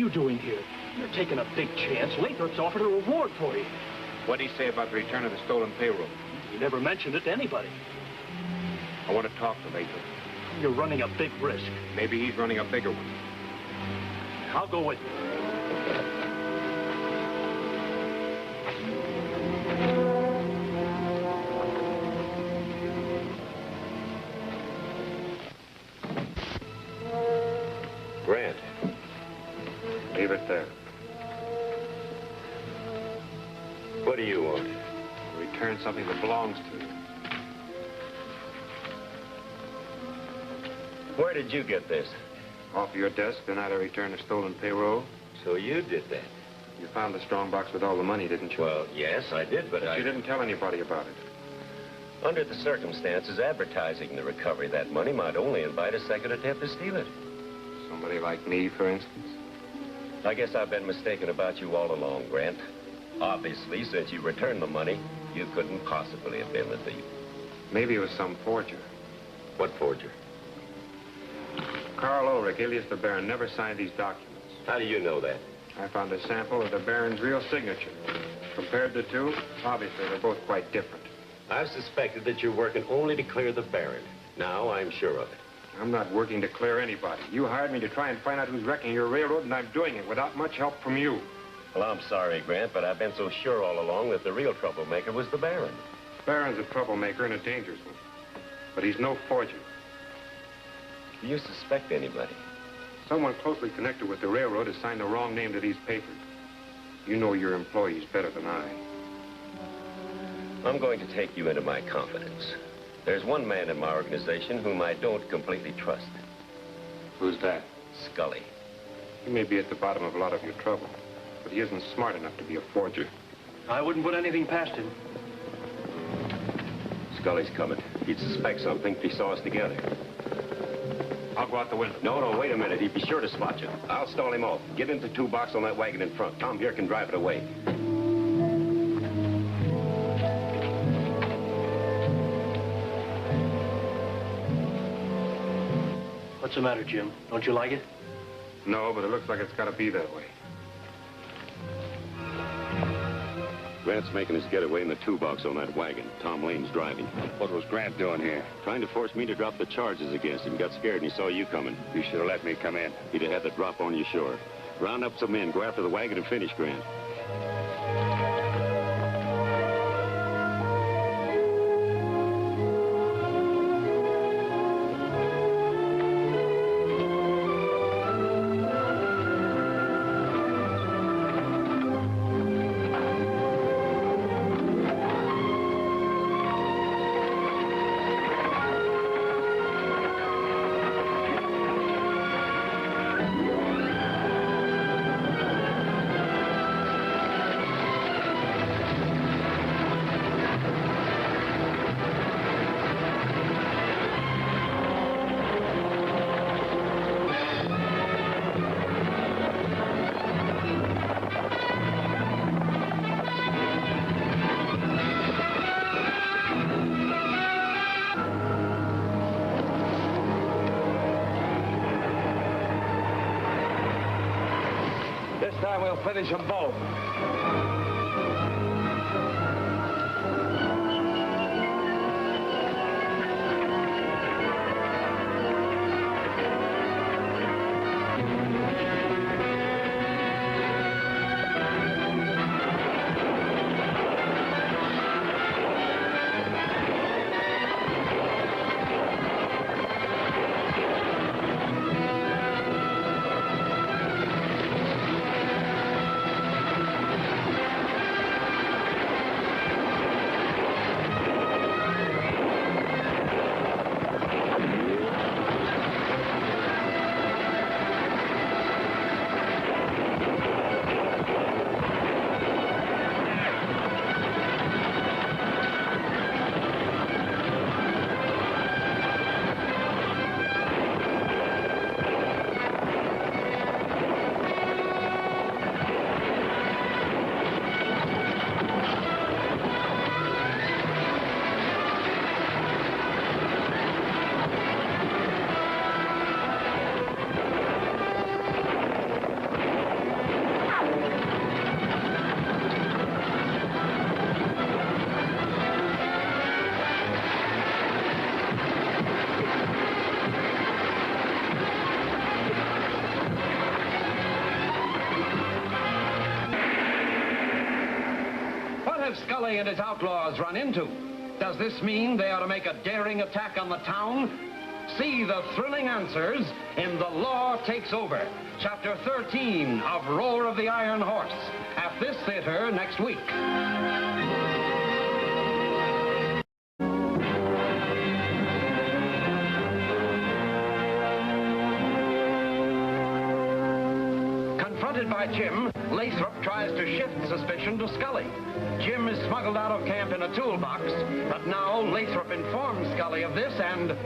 you doing here? You're taking a big chance. Lathrop's offered a reward for you. What did he say about the return of the stolen payroll? He never mentioned it to anybody. I want to talk to Lathrop. You're running a big risk. Maybe he's running a bigger one. I'll go with you. Grant. Leave it there. What do you want? Return something that belongs to you. Where did you get this? Off your desk the night I returned the stolen payroll. So you did that? You found the strong box with all the money, didn't you? Well, yes, I did, but you didn't tell anybody about it. Under the circumstances, advertising the recovery of that money might only invite a second attempt to steal it. Somebody like me, for instance? I guess I've been mistaken about you all along, Grant. Obviously, since you returned the money, you couldn't possibly have been the thief. Maybe it was some forger. What forger? Karl Ulrich, alias the Baron, never signed these documents. How do you know that? I found a sample of the Baron's real signature. Compared the two, obviously they're both quite different. I've suspected that you're working only to clear the Baron. Now I'm sure of it. I'm not working to clear anybody. You hired me to try and find out who's wrecking your railroad, and I'm doing it without much help from you. Well, I'm sorry, Grant, but I've been so sure all along that the real troublemaker was the Baron. Baron's a troublemaker and a dangerous one. But he's no forger. Do you suspect anybody? Someone closely connected with the railroad has signed the wrong name to these papers. You know your employees better than I. I'm going to take you into my confidence. There's one man in my organization whom I don't completely trust. Who's that? Scully. He may be at the bottom of a lot of your trouble, but he isn't smart enough to be a forger. I wouldn't put anything past him. Scully's coming. He'd suspect something if he saw us together. I'll go out the window. No, wait a minute. He'd be sure to spot you. I'll stall him off. Get into the 2-box on that wagon in front. Tom here can drive it away. What's the matter, Jim? Don't you like it? No, but it looks like it's got to be that way. Grant's making his getaway in the 2-box on that wagon. Tom Lane's driving. What was Grant doing here? Trying to force me to drop the charges against him. Got scared and he saw you coming. You should have let me come in. He'd have had the drop on you sure. Round up some men, go after the wagon and finish Grant. We'll finish them both. have Scully and his outlaws run into? Does this mean they are to make a daring attack on the town? See the thrilling answers in The Law Takes Over, Chapter 13 of Roar of the Iron Horse, at this theater next week. Confronted by Jim, Lathrop tries to shift suspicion to Scully. Jim is smuggled out of camp in a toolbox, but now Lathrop informs Scully of this and...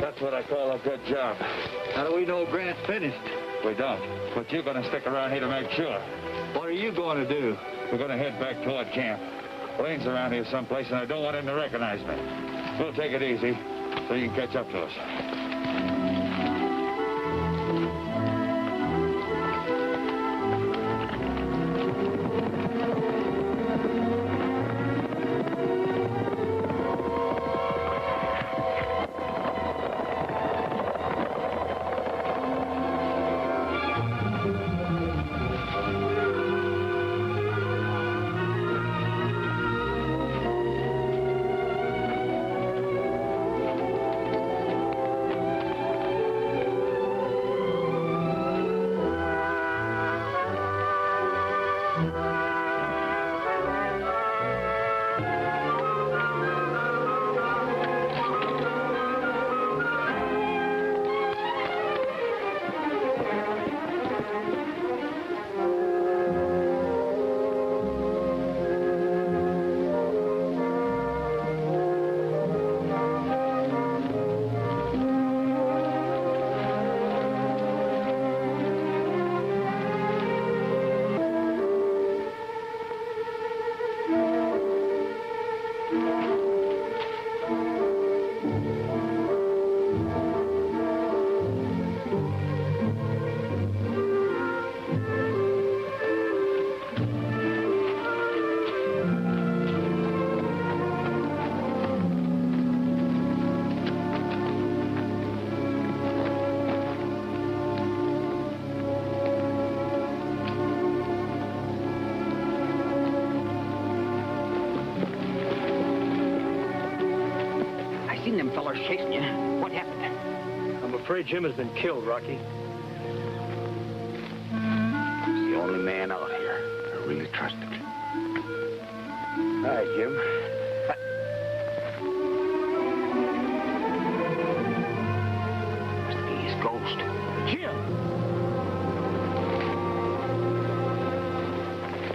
That's what I call a good job. How do we know Grant's finished? We don't. But you're going to stick around here to make sure. What are you going to do? We're going to head back toward camp. Lane's around here someplace, and I don't want him to recognize me. We'll take it easy so you can catch up to us. Seen them fellers chasing you. What happened? I'm afraid Jim has been killed, Rocky. He's the only man out here I really trusted. Hi, Jim. Must be his ghost. Jim!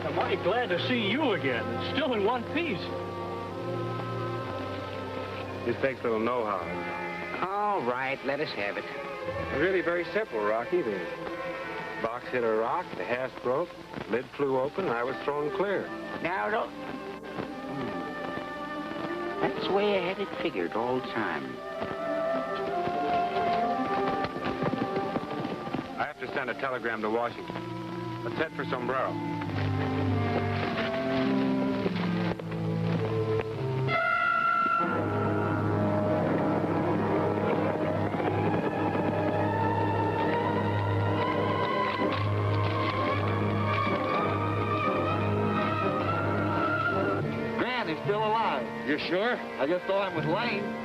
I'm mighty glad to see you again. Still in one piece. This takes a little know-how. All right, let us have it. It's really very simple, Rocky. The box hit a rock, the hasp broke, lid flew open, and I was thrown clear. Now, don't... That's the way I had it figured all the time. have to send a telegram to Washington. Let's head for Sombrero. Grant is still alive. You sure? I just saw him with Lane.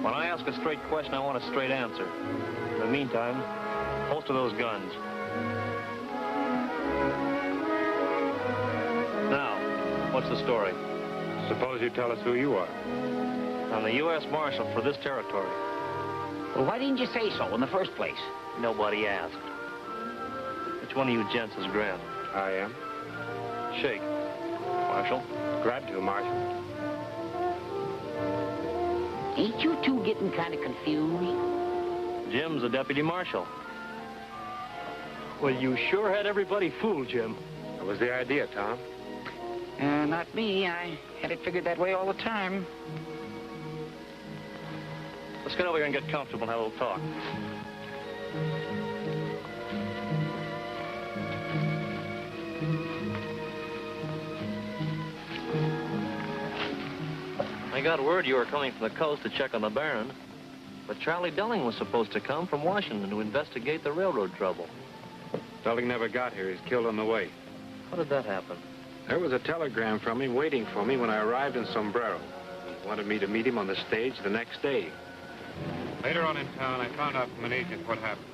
When I ask a straight question, I want a straight answer. In the meantime, holster those guns. Now, what's the story? Suppose you tell us who you are. I'm the U.S. Marshal for this territory. Well, why didn't you say so in the first place? Nobody asked. Which one of you gents is Grant? I am. Shake. Marshal. Glad to, Marshal. Ain't you two getting kind of confused? Jim's the deputy marshal. Well, you sure had everybody fooled, Jim. That was the idea, Tom. Not me. I had it figured that way all the time. Let's get over here and get comfortable and have a little talk. I got word you were coming from the coast to check on the Baron, but Charlie Delling was supposed to come from Washington to investigate the railroad trouble. Delling never got here. He's killed on the way. How did that happen? There was a telegram from him waiting for me when I arrived in Sombrero. He wanted me to meet him on the stage the next day. Later on in town, I found out from an agent what happened.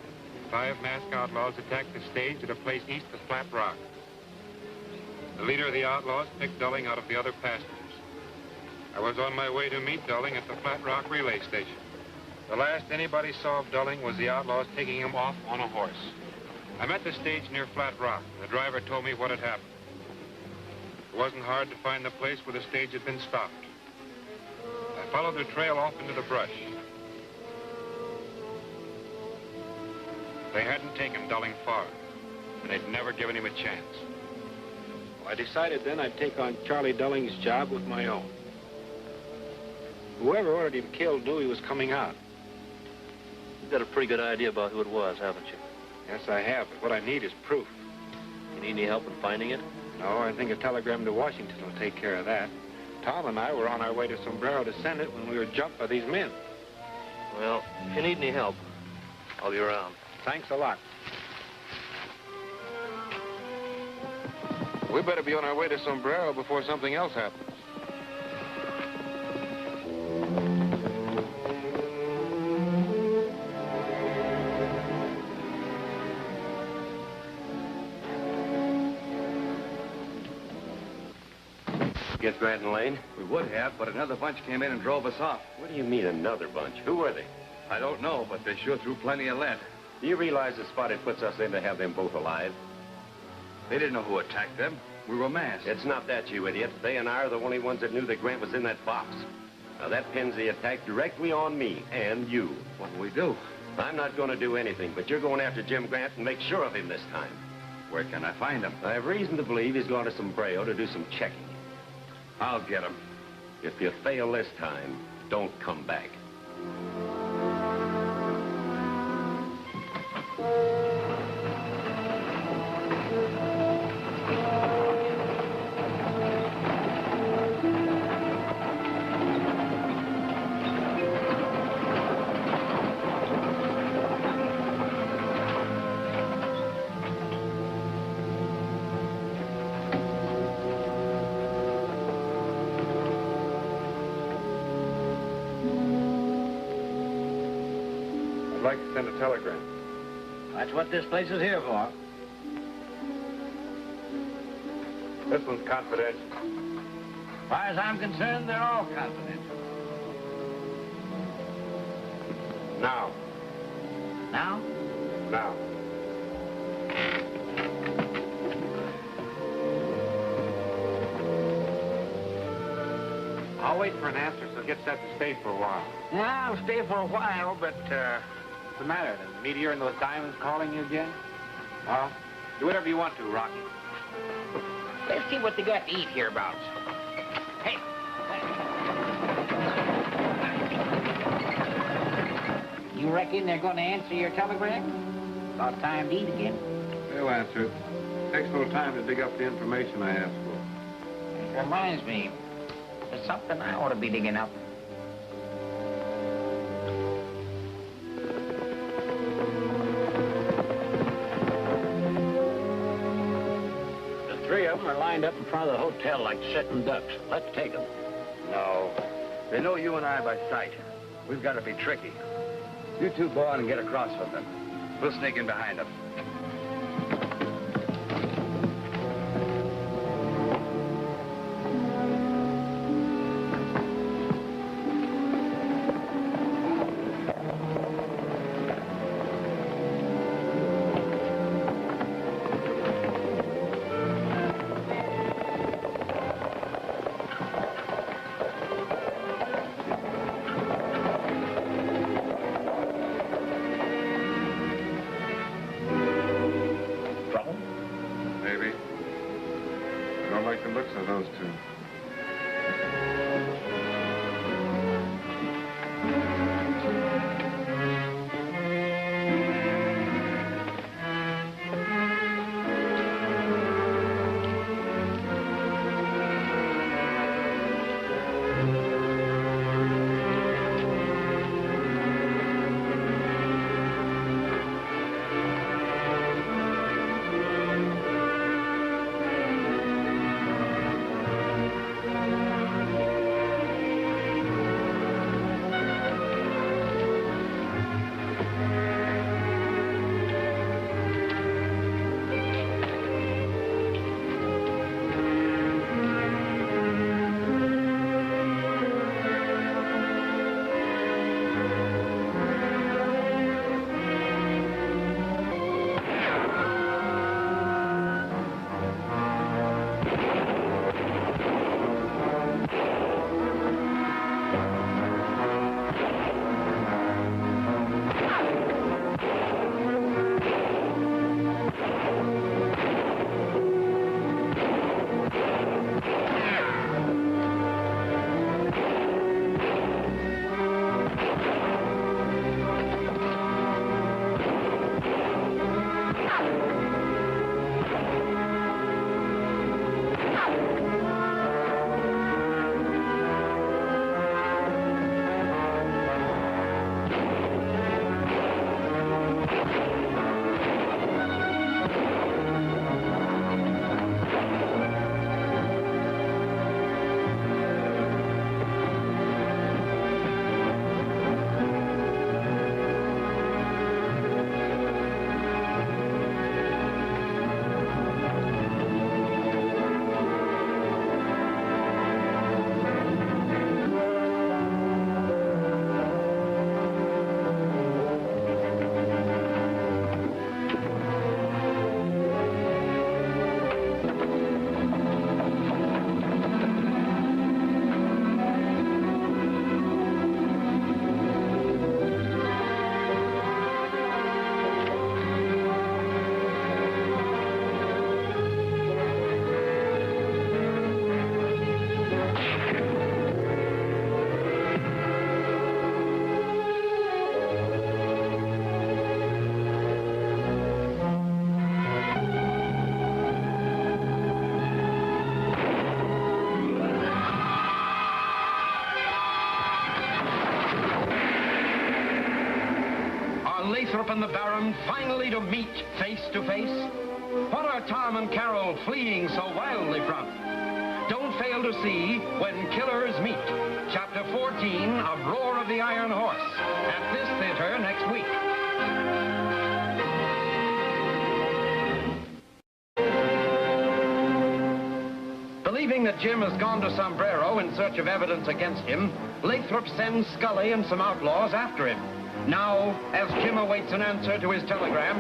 5 masked outlaws attacked the stage at a place east of Flat Rock. The leader of the outlaws picked Delling out of the other passengers. I was on my way to meet Delling at the Flat Rock relay station. The last anybody saw of Delling was the outlaws taking him off on a horse. I'm at the stage near Flat Rock. The driver told me what had happened. It wasn't hard to find the place where the stage had been stopped. I followed the trail off into the brush. They hadn't taken Delling far, and they'd never given him a chance. Well, I decided then I'd take on Charlie Delling's job with my own. Whoever ordered him killed knew he was coming out. You've got a pretty good idea about who it was, haven't you? Yes, I have, but what I need is proof. You need any help in finding it? No, I think a telegram to Washington will take care of that. Tom and I were on our way to Sombrero to send it when we were jumped by these men. Well, if you need any help, I'll be around. Thanks a lot. We better be on our way to Sombrero before something else happens. Get Grant and Lane? We would have, but another bunch came in and drove us off. What do you mean, another bunch? Who were they? I don't know, but they sure threw plenty of lead. Do you realize the spot it puts us in to have them both alive? They didn't know who attacked them. We were masked. It's not that, you idiot. They and I are the only ones that knew that Grant was in that box. Now, that pins the attack directly on me and you. What'll we do? I'm not going to do anything, but you're going after Jim Grant and make sure of him this time. Where can I find him? I have reason to believe he's gone to Sombrero to do some checking. I'll get him. If you fail this time, don't come back. I'd like to send a telegram. That's what this place is here for. This one's confidential. As far as I'm concerned, they're all confidential. Now. Now? Now. I'll wait for an answer, so get set to stay for a while. Yeah, I'll stay for a while, but, What's the matter? The meteor and those diamonds calling you again? Well, do whatever you want to, Rocky. let's see what they got to eat hereabouts. Hey. You reckon they're going to answer your telegram? About time to eat again. They'll answer it. Takes a little time to dig up the information I asked for. It reminds me, there's something I ought to be digging up. The three of them are lined up in front of the hotel like sitting ducks. Let's take them. No. They know you and I by sight. We've got to be tricky. You two go on and get across with them. We'll sneak in behind them. Maybe. I don't like the looks of those two. Lathrop and the Baron finally to meet face to face? What are Tom and Carol fleeing so wildly from? Don't fail to see When Killers Meet, Chapter 14 of Roar of the Iron Horse, at this theater next week. Believing that Jim has gone to Sombrero in search of evidence against him, Lathrop sends Scully and some outlaws after him. Now, as Jim awaits an answer to his telegram,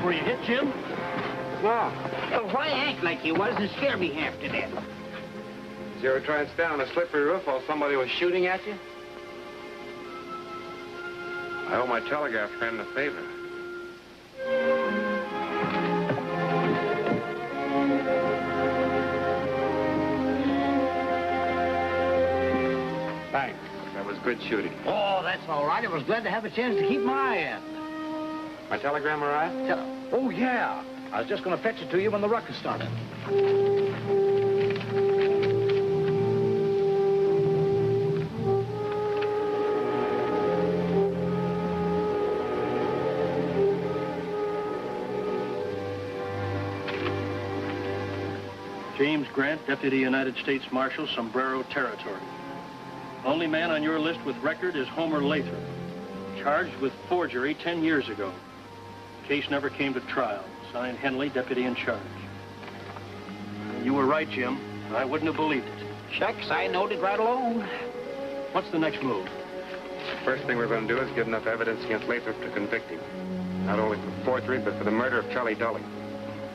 Were you hit, Jim? No. Well, why act like you was and scare me half to death? Did you ever try and stand on a slippery roof while somebody was shooting at you? I owe my telegraph friend a favor. Thanks. That was good shooting. Oh, that's all right. I was glad to have a chance to keep my eye out. My telegram arrived? Oh, yeah. I was just going to fetch it to you when the ruckus started. James Grant, Deputy United States Marshal, Sombrero Territory. Only man on your list with record is Homer Lathrop, charged with forgery 10 years ago. Case never came to trial. Signed, Henley, deputy in charge. You were right, Jim. I wouldn't have believed it. Shucks, I knowed it right along. What's the next move? First thing we're going to do is get enough evidence against Lathrop to convict him. Not only for forgery, but for the murder of Charlie Dully.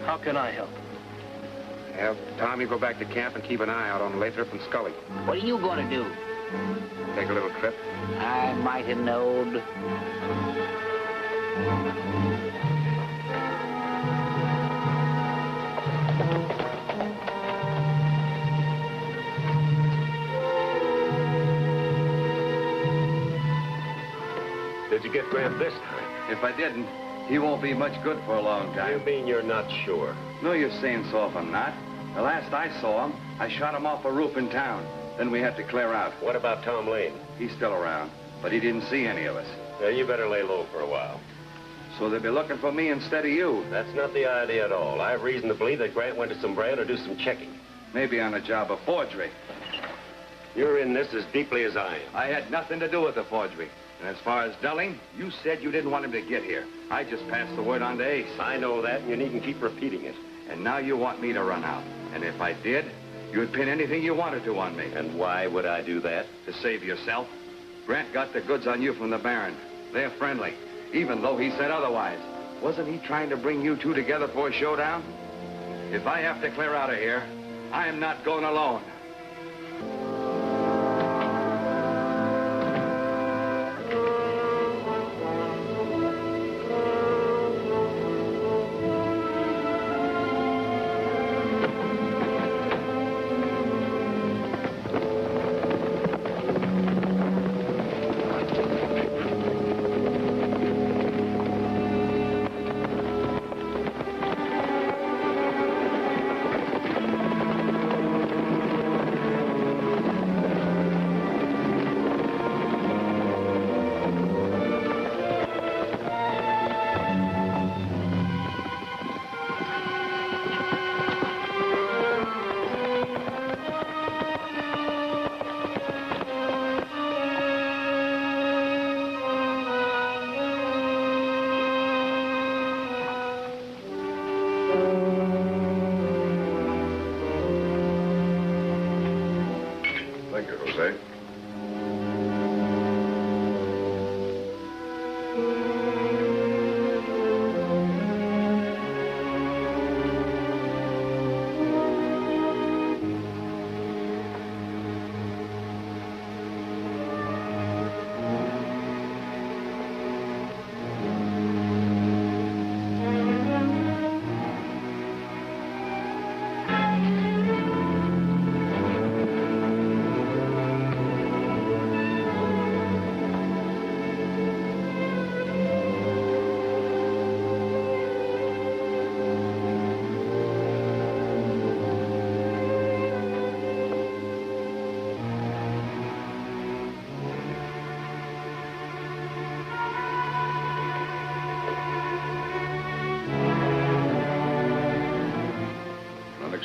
How can I help? Have Tom, you go back to camp and keep an eye out on Lathrop and Scully. What are you going to do? Take a little trip. I might have knowed. Did you get Grant this time? If I didn't, he won't be much good for a long time. You mean you're not sure? No use saying so if I'm not. The last I saw him, I shot him off a roof in town. Then we had to clear out. What about Tom Lane? He's still around, but he didn't see any of us. You better lay low for a while. So they'll be looking for me instead of you. That's not the idea at all. I have reason to believe that Grant went to Sombrero to do some checking. Maybe on a job of forgery. You're in this as deeply as I am. I had nothing to do with the forgery. And as far as Dulling, you said you didn't want him to get here. I just passed the word on to Ace. I know that, and you needn't keep repeating it. And now you want me to run out. And if I did, you'd pin anything you wanted to on me. And why would I do that? To save yourself. Grant got the goods on you from the Baron. They're friendly, even though he said otherwise. Wasn't he trying to bring you two together for a showdown? If I have to clear out of here, I am not going alone.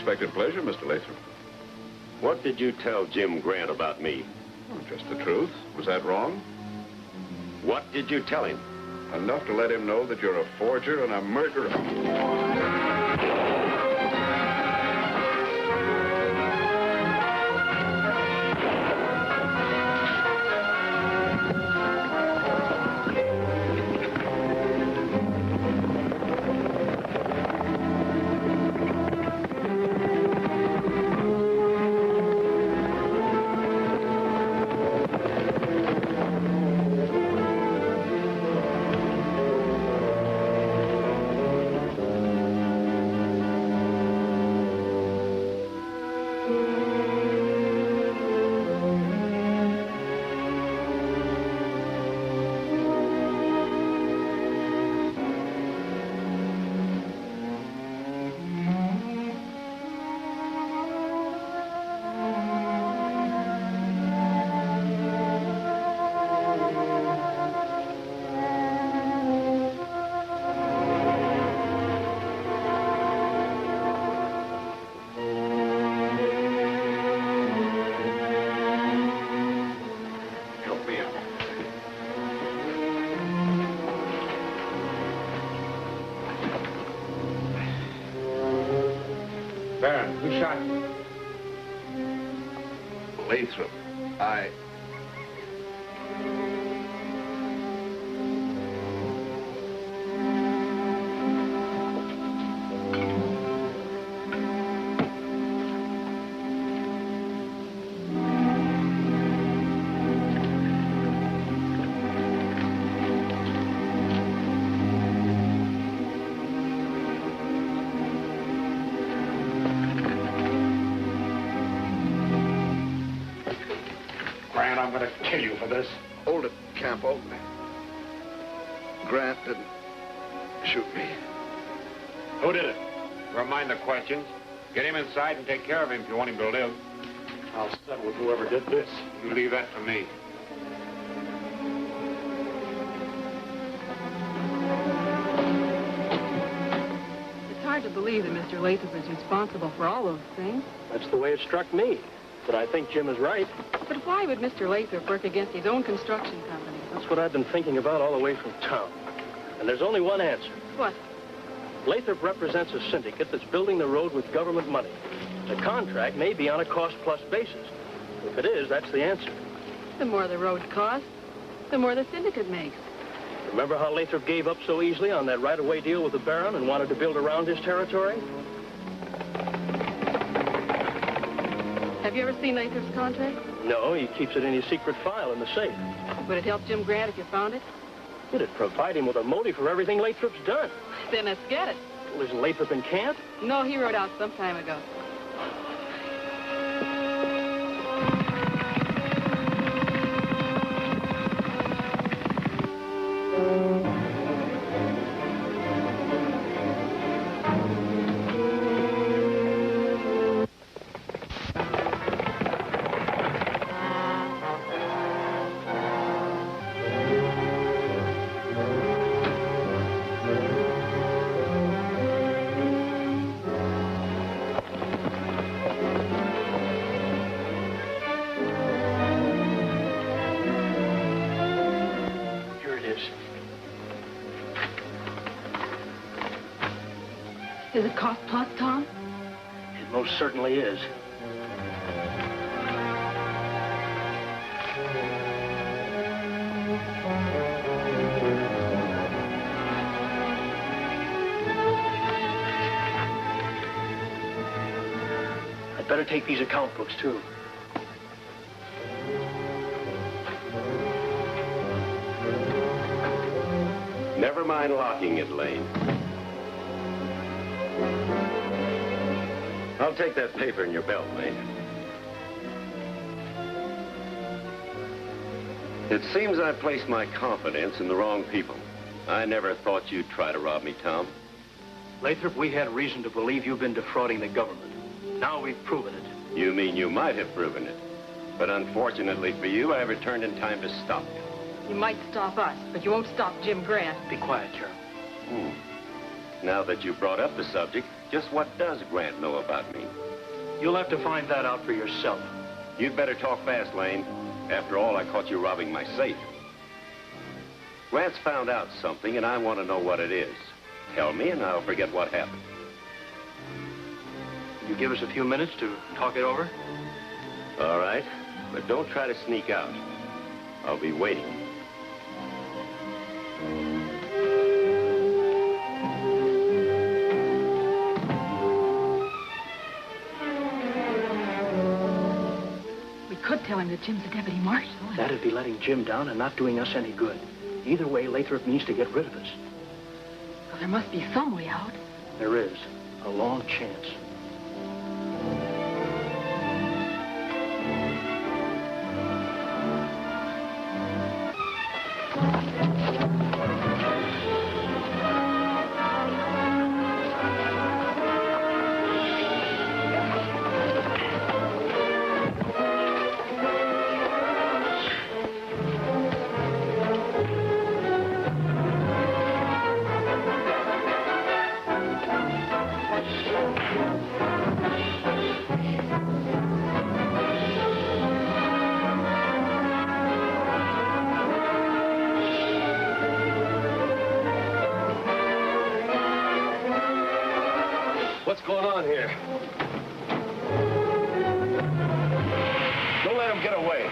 unexpected pleasure, Mr. Lathrop. What did you tell Jim Grant about me? Oh, just the truth. Was that wrong? What did you tell him? Enough to let him know that you're a forger and a murderer. Baron, who shot you? Lathrop, Grant, I'm going to kill you for this. Hold it, Campo. Grant didn't shoot me. Who did it? Never mind the questions. Get him inside and take care of him if you want him to live. I'll settle with whoever did this. You leave that to me. It's hard to believe that Mr. Lathrop is responsible for all those things. That's the way it struck me. But I think Jim is right. But why would Mr. Lathrop work against his own construction company? That's what I've been thinking about all the way from town. And there's only one answer. What? Lathrop represents a syndicate that's building the road with government money. The contract may be on a cost-plus basis. If it is, that's the answer. The more the road costs, the more the syndicate makes. Remember how Lathrop gave up so easily on that right-of-way deal with the Baron and wanted to build around his territory? Have you ever seen Lathrop's contract? No, he keeps it in his secret file in the safe. Would it help Jim Grant if you found it? It'd provide him with a motive for everything Lathrop's done. Then let's get it. Well, isn't Lathrop in camp? No, he rode out some time ago. Is it cost plus, Tom? It most certainly is. I'd better take these account books, too. Never mind locking it, Lane. I'll take that paper in your belt, Lane. It seems I placed my confidence in the wrong people. I never thought you'd try to rob me, Tom. Lathrop, we had reason to believe you've been defrauding the government. Now we've proven it. You mean you might have proven it. But unfortunately for you, I returned in time to stop you. You might stop us, but you won't stop Jim Grant. Be quiet, Jerry. Now that you brought up the subject, just what does Grant know about me? You'll have to find that out for yourself. You'd better talk fast, Lane. After all, I caught you robbing my safe. Grant's found out something, and I want to know what it is. Tell me, and I'll forget what happened. You give us a few minutes to talk it over? All right, but don't try to sneak out. I'll be waiting. We could tell him that Jim's a deputy marshal. That'd be letting Jim down and not doing us any good. Either way, Lathrop needs to get rid of us. Well, there must be some way out. There is. A long chance. What's going on here? Don't let him get away.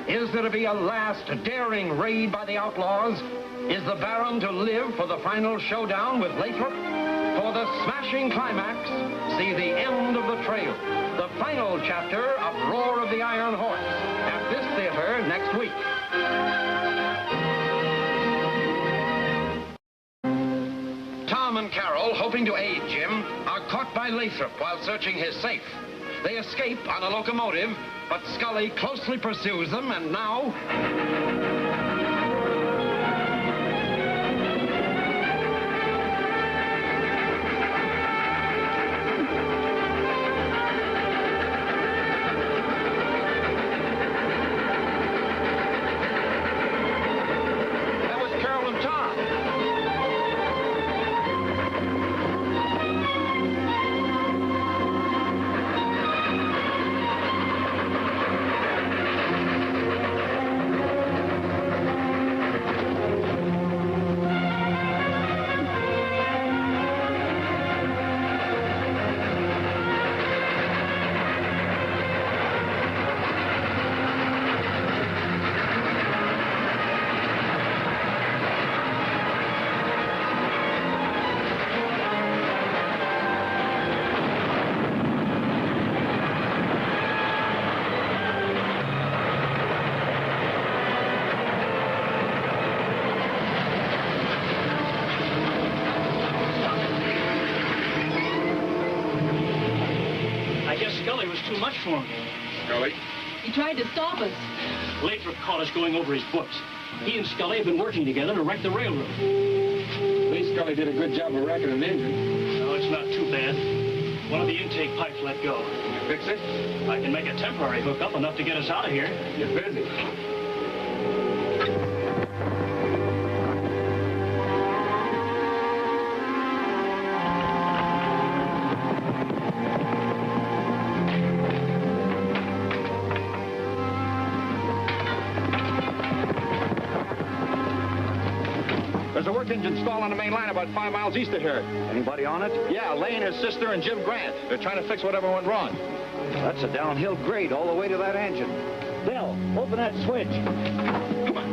Is there to be a last daring raid by the outlaws? Is the Baron to live for the final showdown with Lathrop? For the smashing climax, see the end of the trail, the final chapter of Roar of the Iron Horse, at this theater next week. Tom and Carol, hoping to aid Jim, are caught by Lathrop while searching his safe. They escape on a locomotive, but Scully closely pursues them, and now... too much for him. Scully? He tried to stop us. Lathrop caught us going over his books. He and Scully have been working together to wreck the railroad. At least Scully did a good job of wrecking an engine. No, it's not too bad. One of the intake pipes let go. You fix it? I can make a temporary hookup enough to get us out of here. Get busy. There's a work engine stalled on the main line about 5 miles east of here. Anybody on it? Yeah, Lane, his sister, and Jim Grant. They're trying to fix whatever went wrong. That's a downhill grade all the way to that engine. Bill, open that switch. Come on.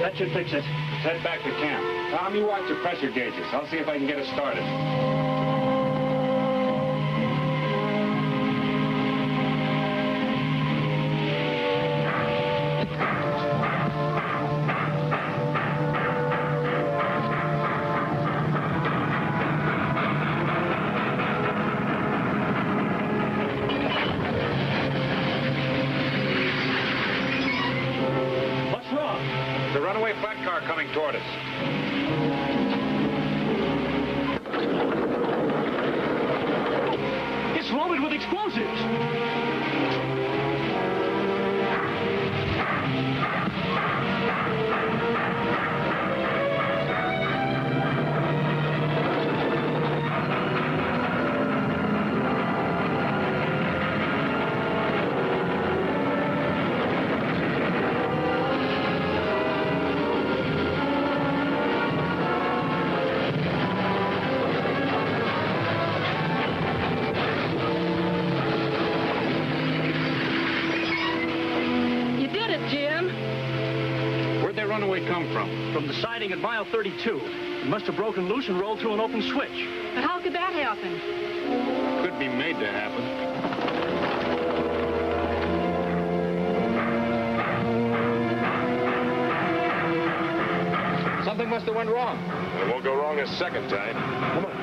That should fix it. Let's head back to camp. Tom, you watch your pressure gauges. I'll see if I can get it started. What's wrong? The runaway flat car coming toward us. It's loaded with explosives. You did it, Jim. Where'd that runaway come from? From the siding at mile 32. It must have broken loose and rolled through an open switch. But how could that happen? Could be made to happen. Something must have went wrong. It won't go wrong a second time. Come on.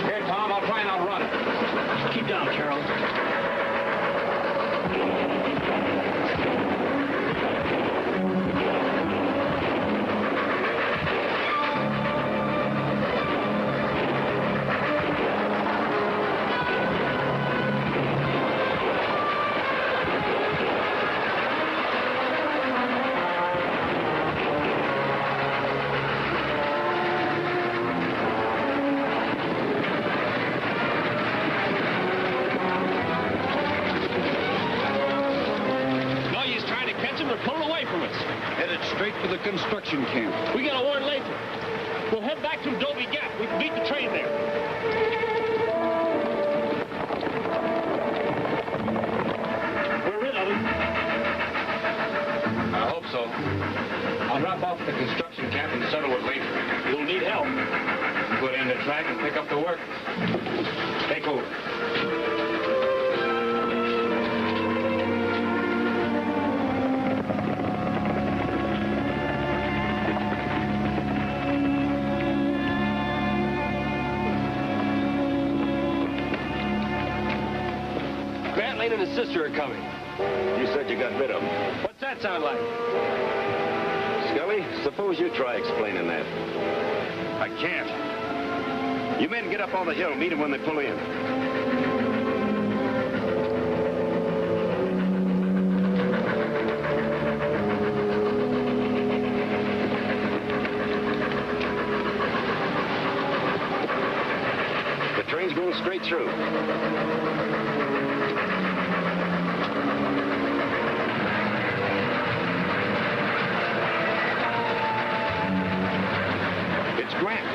Here, Tom, I'll try and outrun it. Keep down, Carol. No use trying to catch him. They're pulling away from us. Headed straight for the construction camp. We gotta warn Lathrop. We'll head back to Dobie Gap. We can beat the train there. We're rid of him. I hope so. I'll drop off at the construction camp and settle with Lathrop. You'll need help. Put in the track and pick up the work. Take over. Grant Lane and his sister are coming. You said you got rid of him. What's that sound like? Scully, suppose you try explaining that. I can't. You men get up on the hill. Meet them when they pull in. The train's going go straight through. It's Grant.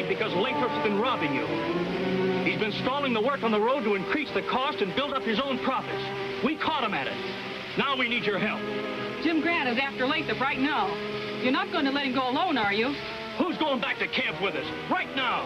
Because Lathrop's been robbing you. He's been stalling the work on the road to increase the cost and build up his own profits. We caught him at it. Now we need your help. Jim Grant is after Lathrop right now. You're not going to let him go alone, are you? Who's going back to camp with us? Right now!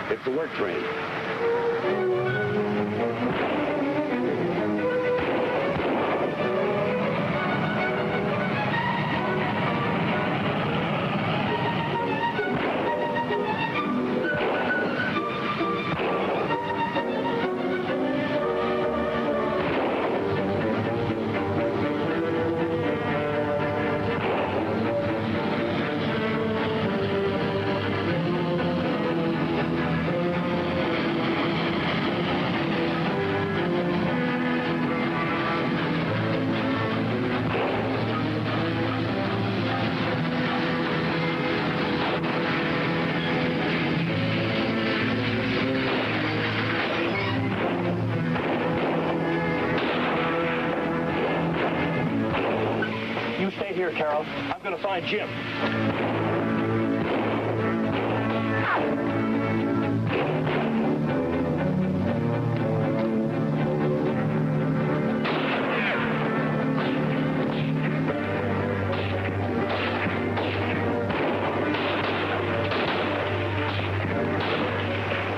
It's the work train. You stay here, Carol. I'm going to find Jim.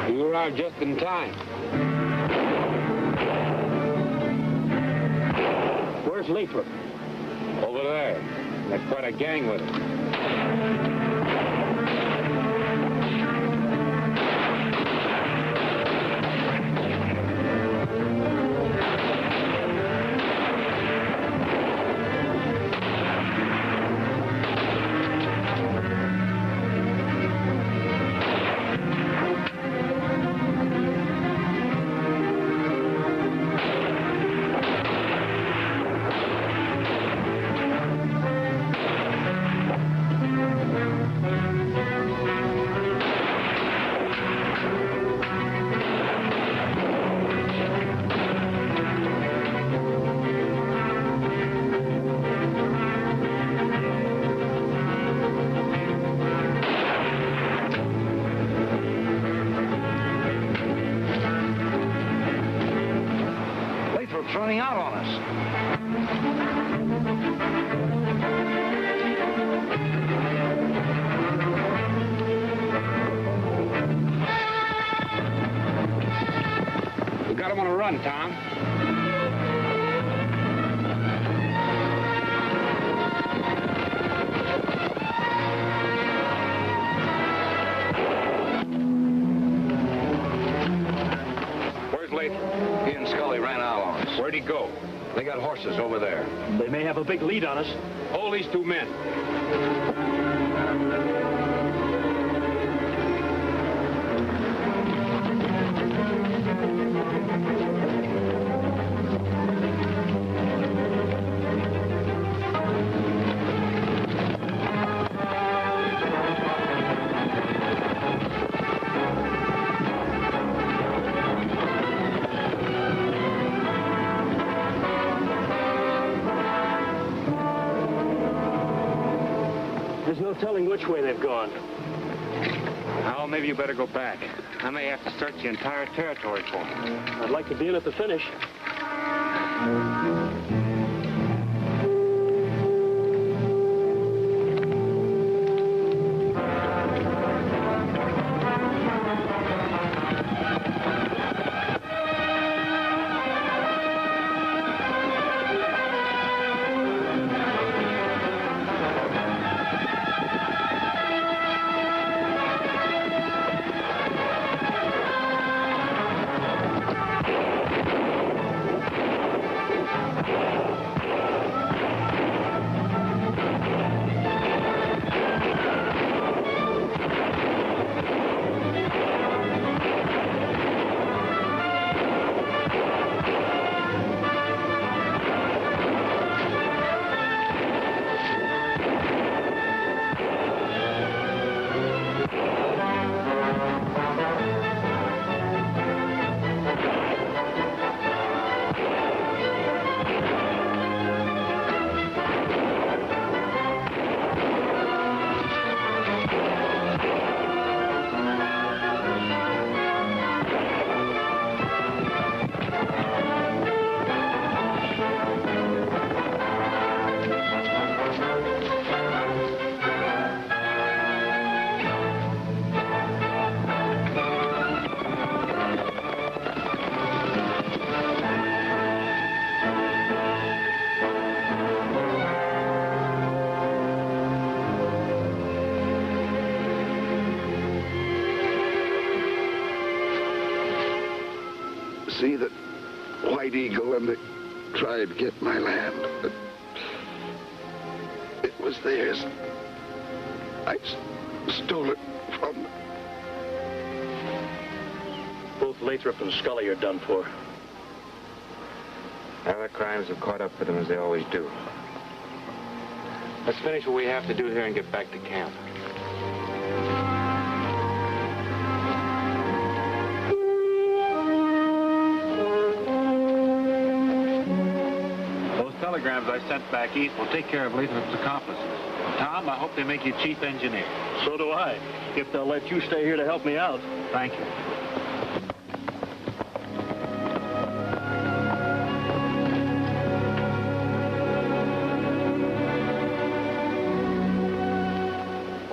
You arrived just in time. Where's Lathrop? Over there. There's quite a gang with him. Running out on us. one, Tom. Where's Lathan? He and Scully ran out on us. Where'd he go? They got horses over there. They may have a big lead on us. Hold these two men. There's no telling which way they've gone. Well, maybe you better go back. I may have to search the entire territory for them. I'd like to be in at the finish. See that White Eagle and they tried to get my land, but it was theirs. I stole it from them. Both Lathrop and Scully are done for. Other crimes have caught up with them as they always do. Let's finish what we have to do here and get back to camp. Telegrams I sent back east will take care of Lathrop's accomplices. Tom, I hope they make you chief engineer. So do I, if they'll let you stay here to help me out. Thank you.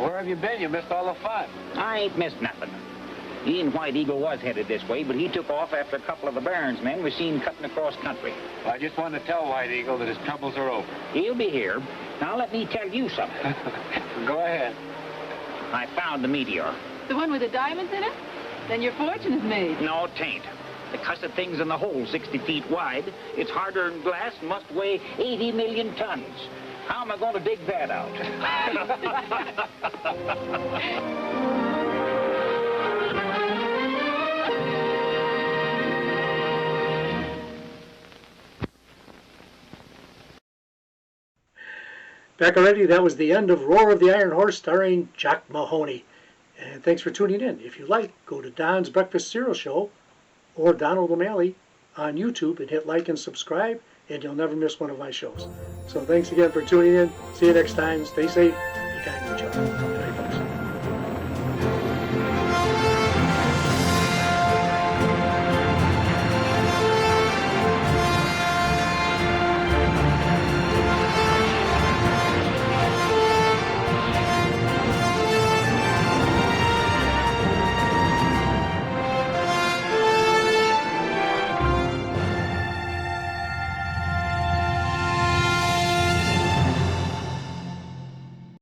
Where have you been? You missed all the fun. I ain't missed nothing. He and White Eagle was headed this way, but he took off after a couple of the Barons men were seen cutting across country. Well, I just wanted to tell White Eagle that his troubles are over. He'll be here. Now let me tell you something. Go ahead. I found the meteor. The one with the diamonds in it? Then your fortune is made. No, 'tain't. The cussed thing's in the hole 60 feet wide. It's harder than glass and must weigh 80 million tons. How am I going to dig that out? Back already, that was the end of Roar of the Iron Horse starring Jock Mahoney. And thanks for tuning in. If you like, go to Don's Breakfast Cereal Show or Donald O'Malley on YouTube and hit like and subscribe, and you'll never miss one of my shows. So thanks again for tuning in. See you next time. Stay safe.